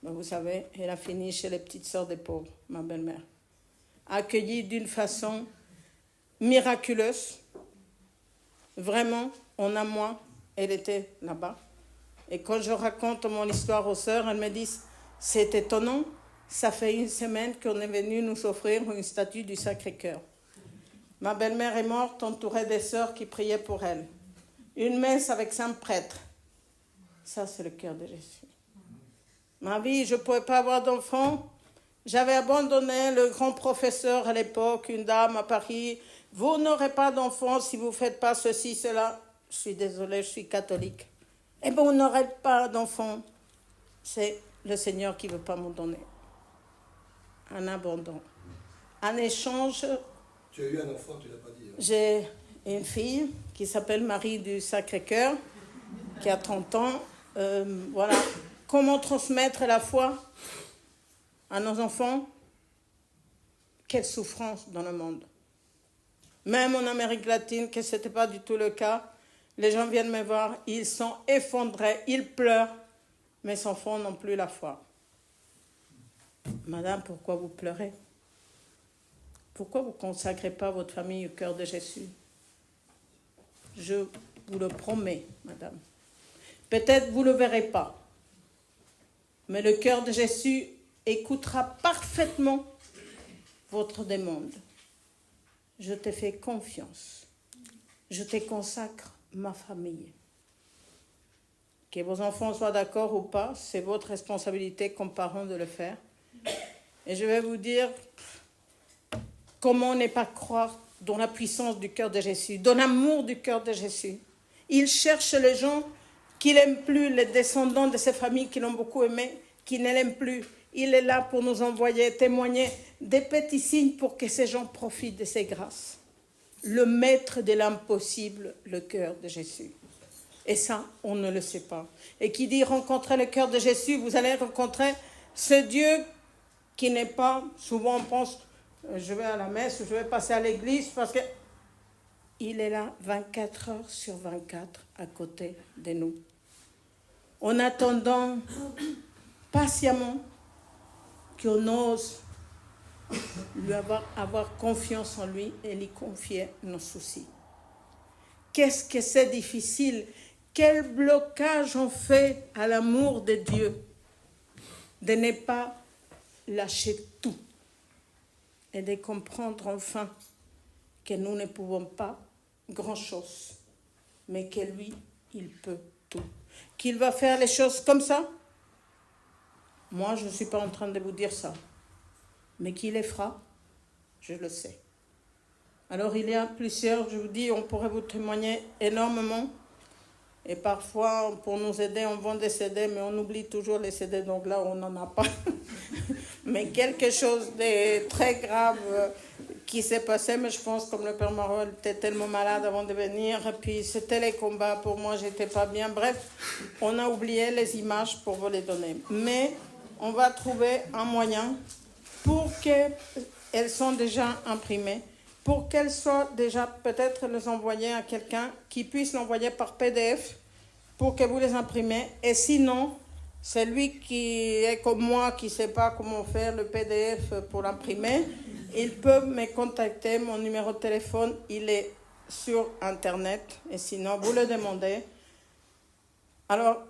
[SPEAKER 1] Mais vous savez, elle a fini chez les petites sœurs des pauvres, ma belle-mère. Accueillie d'une façon miraculeuse. Vraiment, en un mois, elle était là-bas. Et quand je raconte mon histoire aux sœurs, elles me disent, c'est étonnant, ça fait une semaine qu'on est venu nous offrir une statue du Sacré-Cœur. Ma belle-mère est morte, entourée des sœurs qui priaient pour elle. Une messe avec 5 prêtres. Ça, c'est le cœur de Jésus. Ma vie, je ne pouvais pas avoir d'enfant. J'avais abandonné le grand professeur à l'époque, une dame à Paris. Vous n'aurez pas d'enfant si vous ne faites pas ceci, cela. Je suis désolée, je suis catholique. Eh bien, vous n'aurez pas d'enfant. C'est le Seigneur qui ne veut pas m'en donner. en abondant. En échange,
[SPEAKER 2] tu as eu un enfant, tu ne l'as pas dit. Hein.
[SPEAKER 1] J'ai une fille qui s'appelle Marie du Sacré-Cœur, qui a 30 ans. Voilà. Comment transmettre la foi à nos enfants? Quelle souffrance dans le monde. Même en Amérique latine, que ce n'était pas du tout le cas, les gens viennent me voir, ils sont effondrés, ils pleurent. Mes enfants n'ont plus la foi. Madame, pourquoi vous pleurez? Pourquoi vous ne consacrez pas votre famille au cœur de Jésus? Je vous le promets, madame. Peut-être vous ne le verrez pas, mais le cœur de Jésus écoutera parfaitement votre demande. Je te fais confiance. Je te consacre ma famille. Que vos enfants soient d'accord ou pas, c'est votre responsabilité comme parents de le faire. Et je vais vous dire comment ne pas croire dans la puissance du cœur de Jésus, dans l'amour du cœur de Jésus. Il cherche les gens qui n'aiment plus, les descendants de ces familles qui l'ont beaucoup aimé, qui ne l'aiment plus. Il est là pour nous envoyer, témoigner des petits signes pour que ces gens profitent de ses grâces. Le maître de l'impossible, le cœur de Jésus. Et ça, on ne le sait pas. Et qui dit rencontrer le cœur de Jésus, vous allez rencontrer ce Dieu qui n'est pas, souvent on pense, je vais à la messe, je vais passer à l'église, parce qu'il est là 24 heures sur 24 à côté de nous. En attendant patiemment qu'on ose lui avoir confiance en lui et lui confier nos soucis. Qu'est-ce que c'est difficile? Quel blocage on fait à l'amour de Dieu de ne pas lâcher tout et de comprendre enfin que nous ne pouvons pas grand-chose, mais que lui, il peut tout. Qu'il va faire les choses comme ça? Moi, je ne suis pas en train de vous dire ça. Mais qu'il les fera, je le sais. Alors, il y a plusieurs, je vous dis, on pourrait vous témoigner énormément. Et parfois, pour nous aider, on vend des CD, mais on oublie toujours les CD, donc là, on n'en a pas. Mais quelque chose de très grave qui s'est passé, mais je pense, comme le Père Marol était tellement malade avant de venir, et puis c'était les combats, pour moi, j'étais pas bien. Bref, on a oublié les images pour vous les donner. Mais on va trouver un moyen pour qu'elles soient déjà imprimées, pour qu'elles soient déjà, peut-être les envoyer à quelqu'un qui puisse l'envoyer par PDF pour que vous les imprimez. Et sinon, celui qui est comme moi, qui ne sait pas comment faire le PDF pour l'imprimer, il peut me contacter. Mon numéro de téléphone, il est sur Internet. Et sinon, vous le demandez. Alors,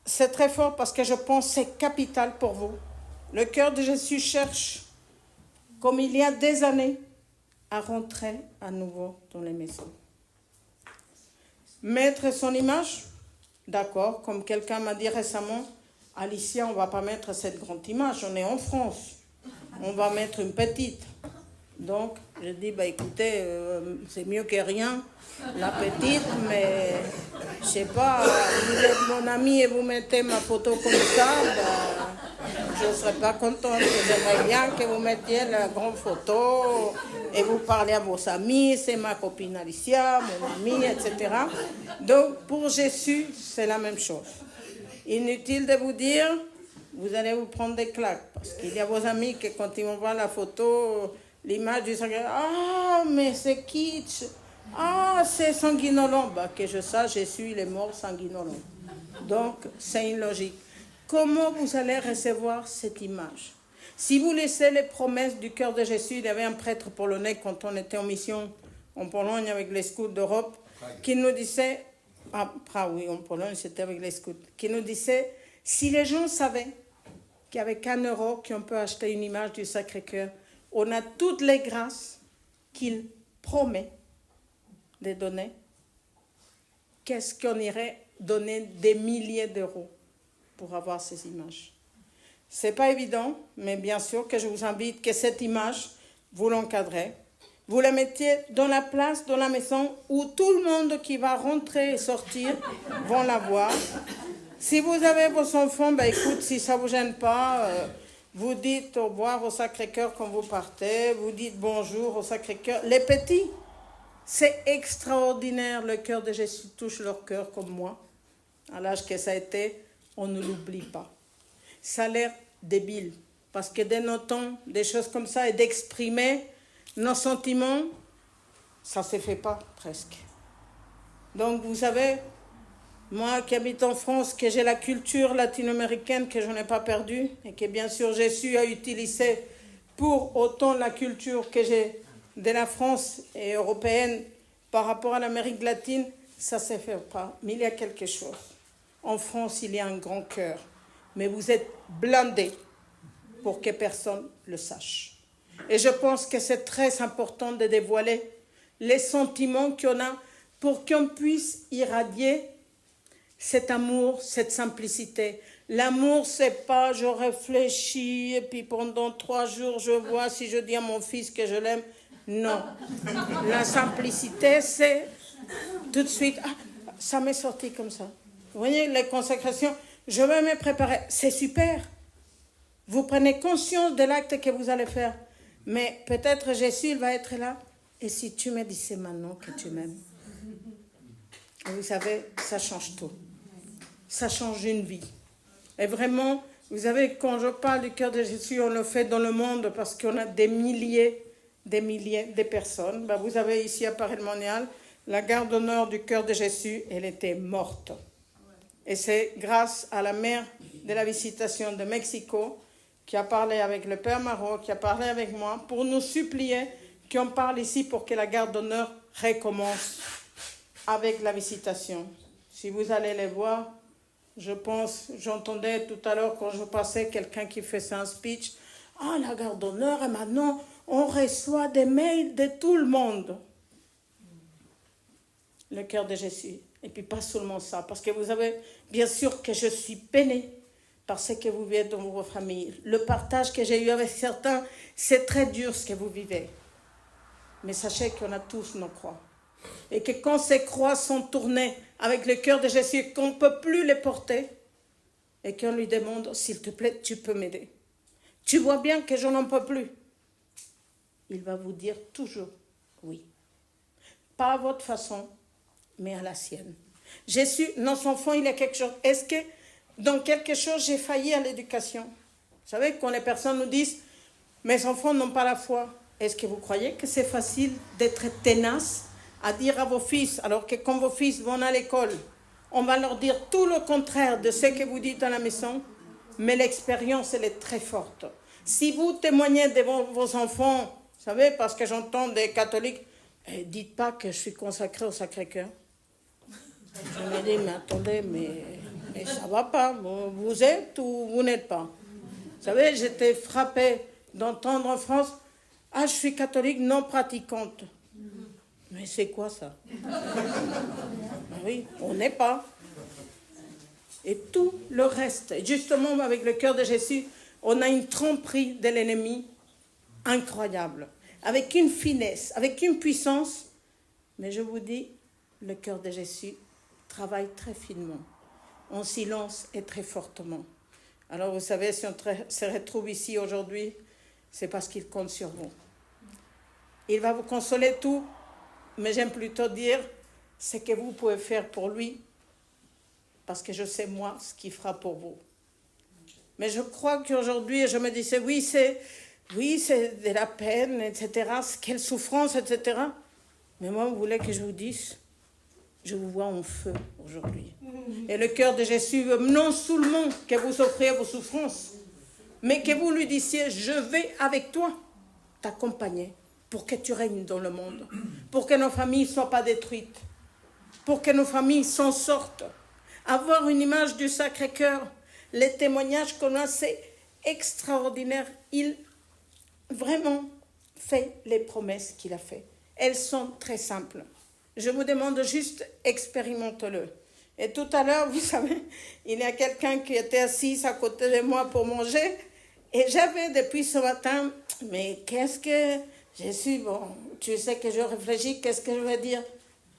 [SPEAKER 1] c'est très fort parce que je pense que c'est capital pour vous. Le cœur de Jésus cherche, comme il y a des années, à rentrer à nouveau dans les maisons. Mettre son image, d'accord, comme quelqu'un m'a dit récemment, Alicia, on ne va pas mettre cette grande image, on est en France, on va mettre une petite. Donc, je dis, écoutez, c'est mieux que rien, la petite, mais je ne sais pas, vous êtes mon ami et vous mettez ma photo comme ça, je ne serais pas contente. J'aimerais bien que vous mettiez la grande photo et vous parlez à vos amis, c'est ma copine Alicia, mon ami, etc. Donc, pour Jésus, c'est la même chose. Inutile de vous dire, vous allez vous prendre des claques, parce qu'il y a vos amis qui, quand ils vont voir la photo, l'image du Sacré-Cœur, ah, mais c'est kitsch, ah, c'est sanguinolent. Que je sache, Jésus, il est mort sanguinolent. Donc, c'est une logique. Comment vous allez recevoir cette image? Si vous laissez les promesses du cœur de Jésus, il y avait un prêtre polonais quand on était en mission en Pologne avec les scouts d'Europe, qui nous disait, oui, en Pologne, c'était avec les scouts, qui nous disait, si les gens savaient qu'avec 1 euro, qu'on peut acheter une image du Sacré-Cœur, on a toutes les grâces qu'il promet de donner, qu'est-ce qu'on irait donner des milliers d'euros pour avoir ces images? Ce n'est pas évident, mais bien sûr que je vous invite que cette image, vous l'encadrez, vous la mettiez dans la place, dans la maison, où tout le monde qui va rentrer et sortir vont la voir. Si vous avez vos enfants, écoute, si ça ne vous gêne pas, Vous dites au revoir au Sacré-Cœur quand vous partez, vous dites bonjour au Sacré-Cœur. Les petits, c'est extraordinaire, le cœur de Jésus touche leur cœur comme moi. À l'âge que ça a été, on ne l'oublie pas. Ça a l'air débile, parce que dès nos temps, des choses comme ça, et d'exprimer nos sentiments, ça ne se fait pas presque. Donc vous savez, moi qui habite en France, que j'ai la culture latino-américaine que je n'ai pas perdue, et que bien sûr Jésus a utilisé pour autant la culture que j'ai de la France et européenne par rapport à l'Amérique latine, ça ne se fait pas. Mais il y a quelque chose. En France, il y a un grand cœur, mais vous êtes blindés pour que personne ne le sache. Et je pense que c'est très important de dévoiler les sentiments qu'on a pour qu'on puisse irradier cet amour, cette simplicité. L'amour, c'est pas je réfléchis et puis pendant 3 jours je vois si je dis à mon fils que je l'aime. Non. La simplicité, c'est tout de suite, ah, ça m'est sorti comme ça. Vous voyez, les consécrations, je vais me préparer. C'est super. Vous prenez conscience de l'acte que vous allez faire. Mais peut-être Jésus, il va être là. Et si tu me disais maintenant que tu m'aimes? Vous savez, ça change tout. Ça change une vie. Et vraiment, vous savez, quand je parle du cœur de Jésus, on le fait dans le monde parce qu'on a des milliers de personnes. Ben, vous avez ici à Paris-le-Monial, la garde d'honneur du cœur de Jésus, elle était morte. Et c'est grâce à la mère de la Visitation de Mexico qui a parlé avec le Père Marot, qui a parlé avec moi, pour nous supplier qu'on parle ici pour que la garde d'honneur recommence avec la Visitation. Si vous allez les voir, je pense, j'entendais tout à l'heure quand je passais quelqu'un qui faisait un speech, « Ah, la garde d'honneur, et maintenant, on reçoit des mails de tout le monde. » Le cœur de Jésus. Et puis pas seulement ça, parce que vous avez, bien sûr que je suis peinée par ce que vous vivez dans vos familles. Le partage que j'ai eu avec certains, c'est très dur ce que vous vivez. Mais sachez qu'on a tous nos croix. Et que quand ces croix sont tournées avec le cœur de Jésus, qu'on ne peut plus les porter, et qu'on lui demande, s'il te plaît, tu peux m'aider. Tu vois bien que je n'en peux plus. Il va vous dire toujours oui. Pas à votre façon, mais à la sienne. Jésus, nos enfants, il y a quelque chose. Est-ce que dans quelque chose, j'ai failli à l'éducation? Vous savez, quand les personnes nous disent, mes enfants n'ont pas la foi, est-ce que vous croyez que c'est facile d'être tenace à dire à vos fils, alors que quand vos fils vont à l'école, on va leur dire tout le contraire de ce que vous dites à la maison, mais l'expérience, elle est très forte. Si vous témoignez devant vos enfants, vous savez, parce que j'entends des catholiques, dites pas que je suis consacrée au Sacré-Cœur. Je me dis, mais attendez, mais ça va pas, vous êtes ou vous n'êtes pas? Vous savez, j'étais frappée d'entendre en France, ah, je suis catholique non pratiquante. Mais c'est quoi ça? Oui, on n'est pas. Et tout le reste, justement avec le cœur de Jésus, on a une tromperie de l'ennemi incroyable, avec une finesse, avec une puissance. Mais je vous dis, le cœur de Jésus travaille très finement, en silence et très fortement. Alors vous savez, si on se retrouve ici aujourd'hui, c'est parce qu'il compte sur vous. Il va vous consoler tout, mais j'aime plutôt dire ce que vous pouvez faire pour lui, parce que je sais moi ce qu'il fera pour vous. Mais je crois qu'aujourd'hui, je me disais, oui, c'est de la peine, etc., quelle souffrance, etc. Mais moi, vous voulez que je vous dise, je vous vois en feu aujourd'hui. Et le cœur de Jésus veut non seulement que vous offriez vos souffrances, mais que vous lui disiez, je vais avec toi t'accompagner pour que tu règnes dans le monde, pour que nos familles ne soient pas détruites, pour que nos familles s'en sortent. Avoir une image du Sacré-Cœur, les témoignages qu'on a, c'est extraordinaire. Il vraiment fait les promesses qu'il a faites. Elles sont très simples. Je vous demande juste, expérimentez-le. Et tout à l'heure, vous savez, il y a quelqu'un qui était assis à côté de moi pour manger. Et j'avais depuis ce matin, mais qu'est-ce que... Jésus, bon, tu sais que je réfléchis, qu'est-ce que je vais dire?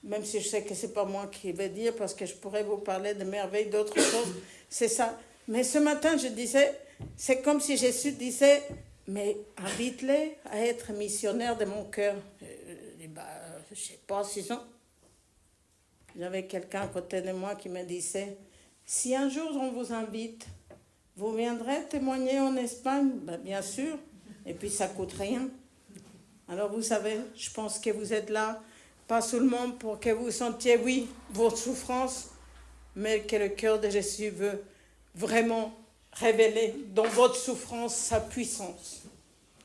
[SPEAKER 1] Même si je sais que ce n'est pas moi qui vais dire, parce que je pourrais vous parler de merveilles, d'autres choses, c'est ça. Mais ce matin, je disais, c'est comme si Jésus disait, mais invite-les à être missionnaires de mon cœur. Je dis, je ne sais pas s'ils sont. J'avais quelqu'un à côté de moi qui me disait, si un jour on vous invite, vous viendrez témoigner en Espagne? Bien sûr, et puis ça ne coûte rien. Alors vous savez, je pense que vous êtes là, pas seulement pour que vous sentiez, oui, votre souffrance, mais que le cœur de Jésus veut vraiment révéler dans votre souffrance sa puissance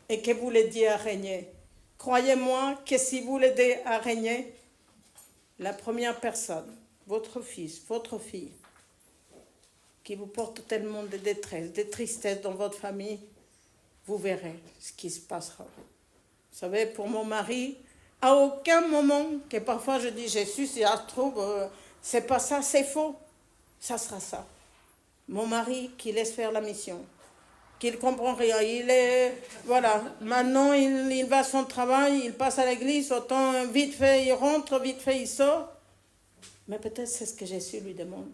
[SPEAKER 1] et que vous l'aidiez à régner. Croyez-moi que si vous l'aidez à régner, la première personne, votre fils, votre fille, qui vous porte tellement de détresse, de tristesse dans votre famille, vous verrez ce qui se passera. Vous savez, pour mon mari, à aucun moment, que parfois je dis Jésus, si ça se trouve, c'est pas ça, c'est faux, ça sera ça. Mon mari qui laisse faire la mission, qu'il ne comprend rien, voilà, maintenant il va à son travail, il passe à l'église, autant vite fait il rentre, vite fait il sort, mais peut-être c'est ce que Jésus lui demande.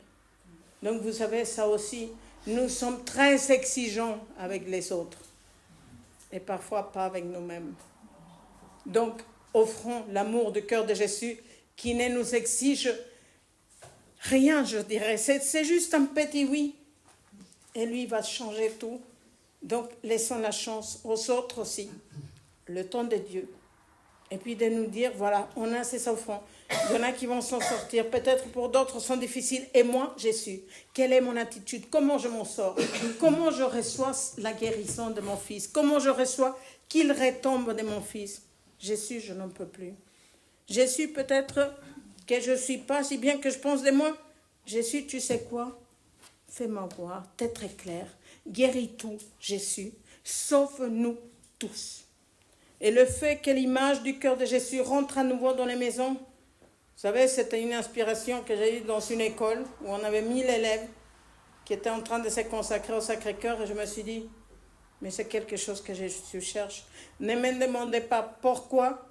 [SPEAKER 1] Donc vous savez, ça aussi, nous sommes très exigeants avec les autres et parfois pas avec nous-mêmes. Donc, offrons l'amour du cœur de Jésus qui ne nous exige rien, je dirais. C'est juste un petit oui. Et lui va changer tout. Donc, laissons la chance aux autres aussi, le temps de Dieu. Et puis de nous dire, voilà, on a ces enfants. Il y en a qui vont s'en sortir. Peut-être pour d'autres sont difficiles. Et moi, Jésus, quelle est mon attitude? Comment je m'en sors? Comment je reçois la guérison de mon fils? Comment je reçois qu'il retombe de mon fils? Jésus, je n'en peux plus. Jésus, peut-être que je ne suis pas si bien que je pense de moi. Jésus, tu sais quoi? Fais-moi voir, t'es très clair. Guéris tout, Jésus. Sauve-nous tous. Et le fait que l'image du cœur de Jésus rentre à nouveau dans les maisons, vous savez, c'était une inspiration que j'ai eue dans une école où on avait 1000 élèves qui étaient en train de se consacrer au Sacré-Cœur et je me suis dit, mais c'est quelque chose que je cherche. Ne me demandez pas pourquoi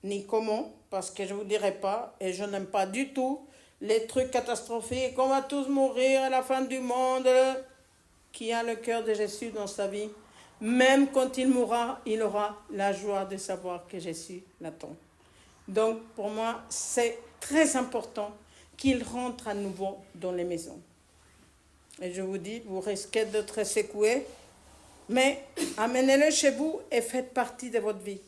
[SPEAKER 1] ni comment, parce que je ne vous dirai pas, et je n'aime pas du tout les trucs catastrophiques, on va tous mourir à la fin du monde. Qui a le cœur de Jésus dans sa vie, même quand il mourra, il aura la joie de savoir que Jésus l'attend. Donc pour moi, c'est très important qu'il rentre à nouveau dans les maisons. Et je vous dis, vous risquez d'être secoués, mais amenez-le chez vous et faites partie de votre vie.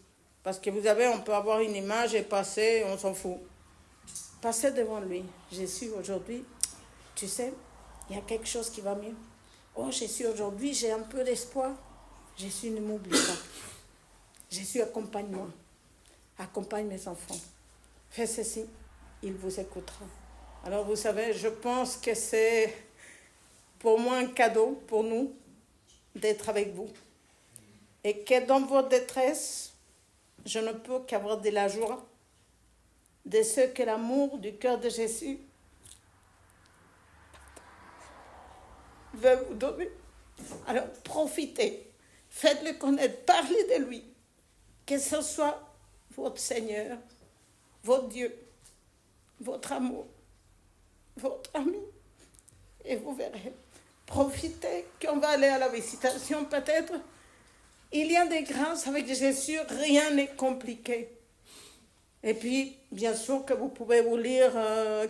[SPEAKER 1] Parce que vous savez, on peut avoir une image et passer, on s'en fout. Passez devant lui. Jésus, aujourd'hui, tu sais, il y a quelque chose qui va mieux. Oh Jésus, aujourd'hui, j'ai un peu d'espoir. Jésus, ne m'oublie pas. Jésus, accompagne-moi. Accompagne mes enfants. Fais ceci, il vous écoutera. Alors, vous savez, je pense que c'est pour moi un cadeau, pour nous, d'être avec vous. Et que dans votre détresse, je ne peux qu'avoir de la joie de ce que l'amour du cœur de Jésus veut vous donner. Alors profitez, faites-le connaître, parlez de lui, que ce soit votre Seigneur, votre Dieu, votre amour, votre ami, et vous verrez. Profitez qu'on va aller à la visitation peut-être. Il y a des grâces avec Jésus, rien n'est compliqué. Et puis, bien sûr que vous pouvez vous lire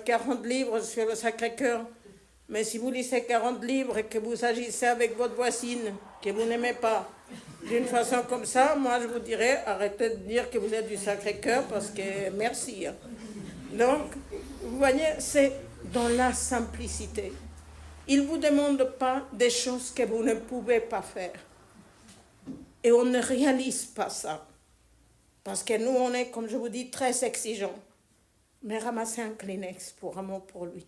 [SPEAKER 1] 40 livres sur le Sacré-Cœur. Mais si vous lisez 40 livres et que vous agissez avec votre voisine, que vous n'aimez pas, d'une façon comme ça, moi je vous dirais, arrêtez de dire que vous êtes du Sacré-Cœur parce que merci. Donc, vous voyez, c'est dans la simplicité. Il ne vous demande pas des choses que vous ne pouvez pas faire. Et on ne réalise pas ça. Parce que nous, on est, comme je vous dis, très exigeants. Mais ramassez un Kleenex pour amour pour lui.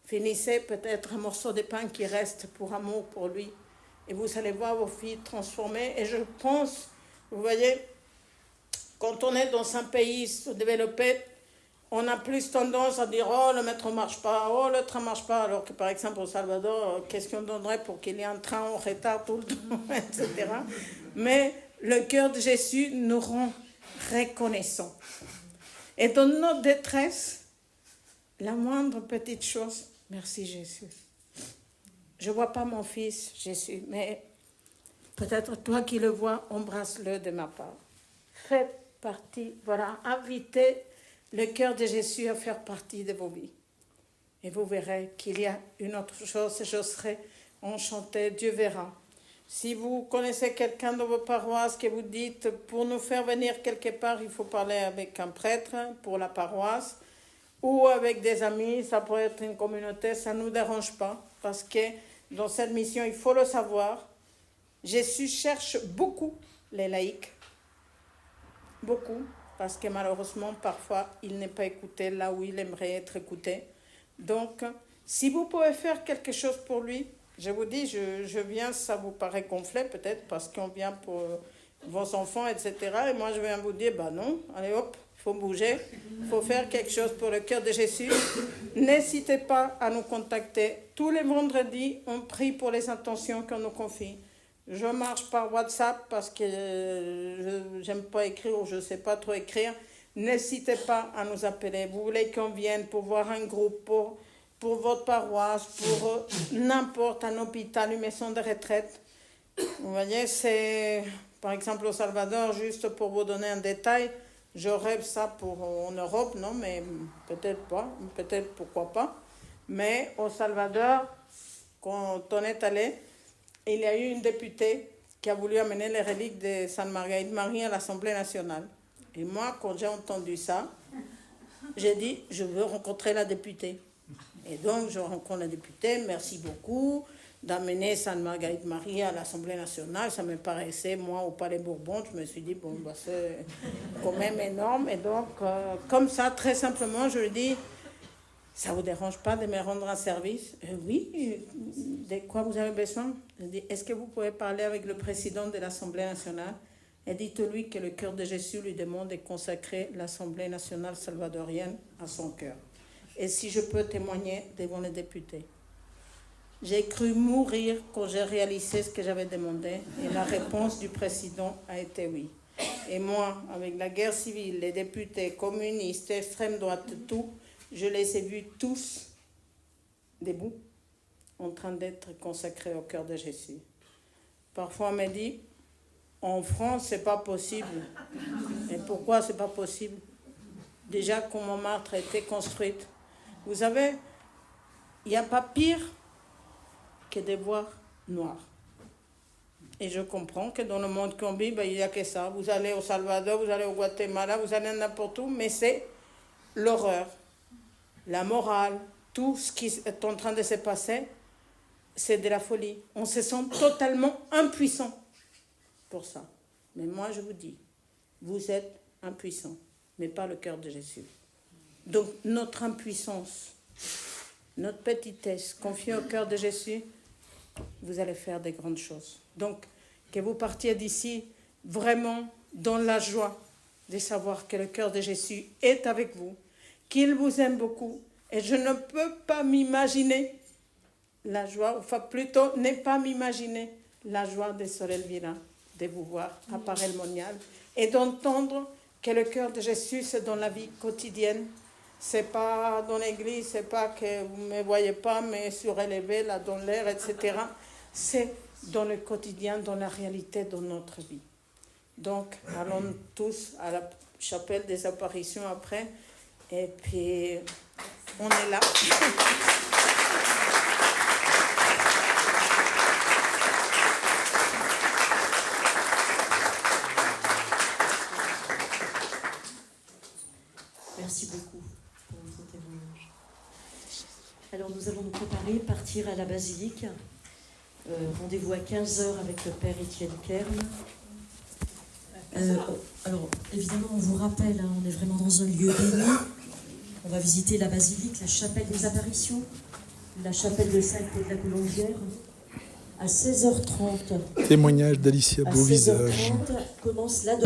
[SPEAKER 1] Finissez peut-être un morceau de pain qui reste pour amour pour lui. Et vous allez voir vos filles transformées. Et je pense, vous voyez, quand on est dans un pays sous-développé, on a plus tendance à dire « Oh, le métro ne marche pas, oh, le train ne marche pas », alors que par exemple au Salvador, qu'est-ce qu'on donnerait pour qu'il y ait un train en retard tout le temps, etc. Mais le cœur de Jésus nous rend reconnaissants. Et dans notre détresse, la moindre petite chose, merci Jésus. je ne vois pas mon fils Jésus, mais peut-être toi qui le vois, embrasse-le de ma part. Faites partie, voilà, invitez le cœur de Jésus à faire partie de vos vies. Et vous verrez qu'il y a une autre chose, je serai enchantée, Dieu verra. Si vous connaissez quelqu'un dans vos paroisses que vous dites, pour nous faire venir quelque part, il faut parler avec un prêtre pour la paroisse, ou avec des amis, ça peut être une communauté, ça ne nous dérange pas, parce que dans cette mission, il faut le savoir, Jésus cherche beaucoup les laïcs, beaucoup, parce que malheureusement, parfois, il n'est pas écouté là où il aimerait être écouté. Donc, si vous pouvez faire quelque chose pour lui, je vous dis, je viens, ça vous paraît gonflé peut-être, parce qu'on vient pour vos enfants, etc. Et moi, je viens vous dire, non, allez hop, il faut bouger, il faut faire quelque chose pour le cœur de Jésus. N'hésitez pas à nous contacter. Tous les vendredis, on prie pour les intentions qu'on nous confie. Je marche par WhatsApp parce que je n'aime pas écrire ou je ne sais pas trop écrire. N'hésitez pas à nous appeler. Vous voulez qu'on vienne pour voir un groupe, pour votre paroisse, pour n'importe un hôpital, une maison de retraite. Vous voyez, c'est, par exemple, au Salvador, juste pour vous donner un détail, je rêve ça en Europe, non, mais peut-être pas, peut-être pourquoi pas. Mais au Salvador, quand on est allé, il y a eu une députée qui a voulu amener les reliques de Sainte Marguerite Marie à l'Assemblée nationale. Et moi, quand j'ai entendu ça, j'ai dit, je veux rencontrer la députée. Et donc, je rencontre la députée, merci beaucoup d'amener Sainte Marguerite Marie à l'Assemblée nationale. Ça me paraissait, moi, au Palais Bourbon, je me suis dit, c'est quand même énorme. Et donc, comme ça, très simplement, je lui dis, ça ne vous dérange pas de me rendre un service? Oui, de quoi vous avez besoin? Je dis, est-ce que vous pouvez parler avec le président de l'Assemblée nationale et dites-lui que le cœur de Jésus lui demande de consacrer l'Assemblée nationale salvadorienne à son cœur. Et si je peux témoigner devant les députés. J'ai cru mourir quand j'ai réalisé ce que j'avais demandé et la réponse du président a été oui. Et moi, avec la guerre civile, les députés communistes, extrême droite, tout, je les ai vus tous debout, en train d'être consacrés au cœur de Jésus. Parfois, on me dit, en France, c'est pas possible. Et pourquoi c'est pas possible? Déjà, quand Montmartre a été construite, vous savez, il n'y a pas pire que de voir noir. Et je comprends que dans le monde qu'on vit, il n'y a que ça. Vous allez au Salvador, vous allez au Guatemala, vous allez n'importe où, mais c'est l'horreur, la morale, tout ce qui est en train de se passer, c'est de la folie. On se sent totalement impuissant pour ça. Mais moi, je vous dis, vous êtes impuissants, mais pas le cœur de Jésus. Donc, notre impuissance, notre petitesse, confiée au cœur de Jésus, vous allez faire des grandes choses. Donc, que vous partiez d'ici vraiment dans la joie de savoir que le cœur de Jésus est avec vous, qu'il vous aime beaucoup. Et je ne peux pas m'imaginer la joie, enfin plutôt ne pas m'imaginer la joie de Sœur Elvira de vous voir à Paray-le-Monial et d'entendre que le cœur de Jésus, c'est dans la vie quotidienne. C'est pas dans l'église, c'est pas que vous ne me voyez pas, mais surélevé, là, dans l'air, etc. C'est dans le quotidien, dans la réalité, dans notre vie. Donc, allons tous à la chapelle des apparitions après, et puis on est là.
[SPEAKER 3] Merci beaucoup pour votre témoignage. Alors nous allons nous préparer, partir à la basilique. Rendez-vous à 15h avec le Père Étienne Kern. Alors évidemment on vous rappelle, on est vraiment dans un lieu béni. On va visiter la basilique, la chapelle des apparitions, la chapelle de Sainte-Paul de la Colombière. À 16h30.
[SPEAKER 4] Témoignage d'Alicia Beauvisage.
[SPEAKER 3] À 16h30 commence la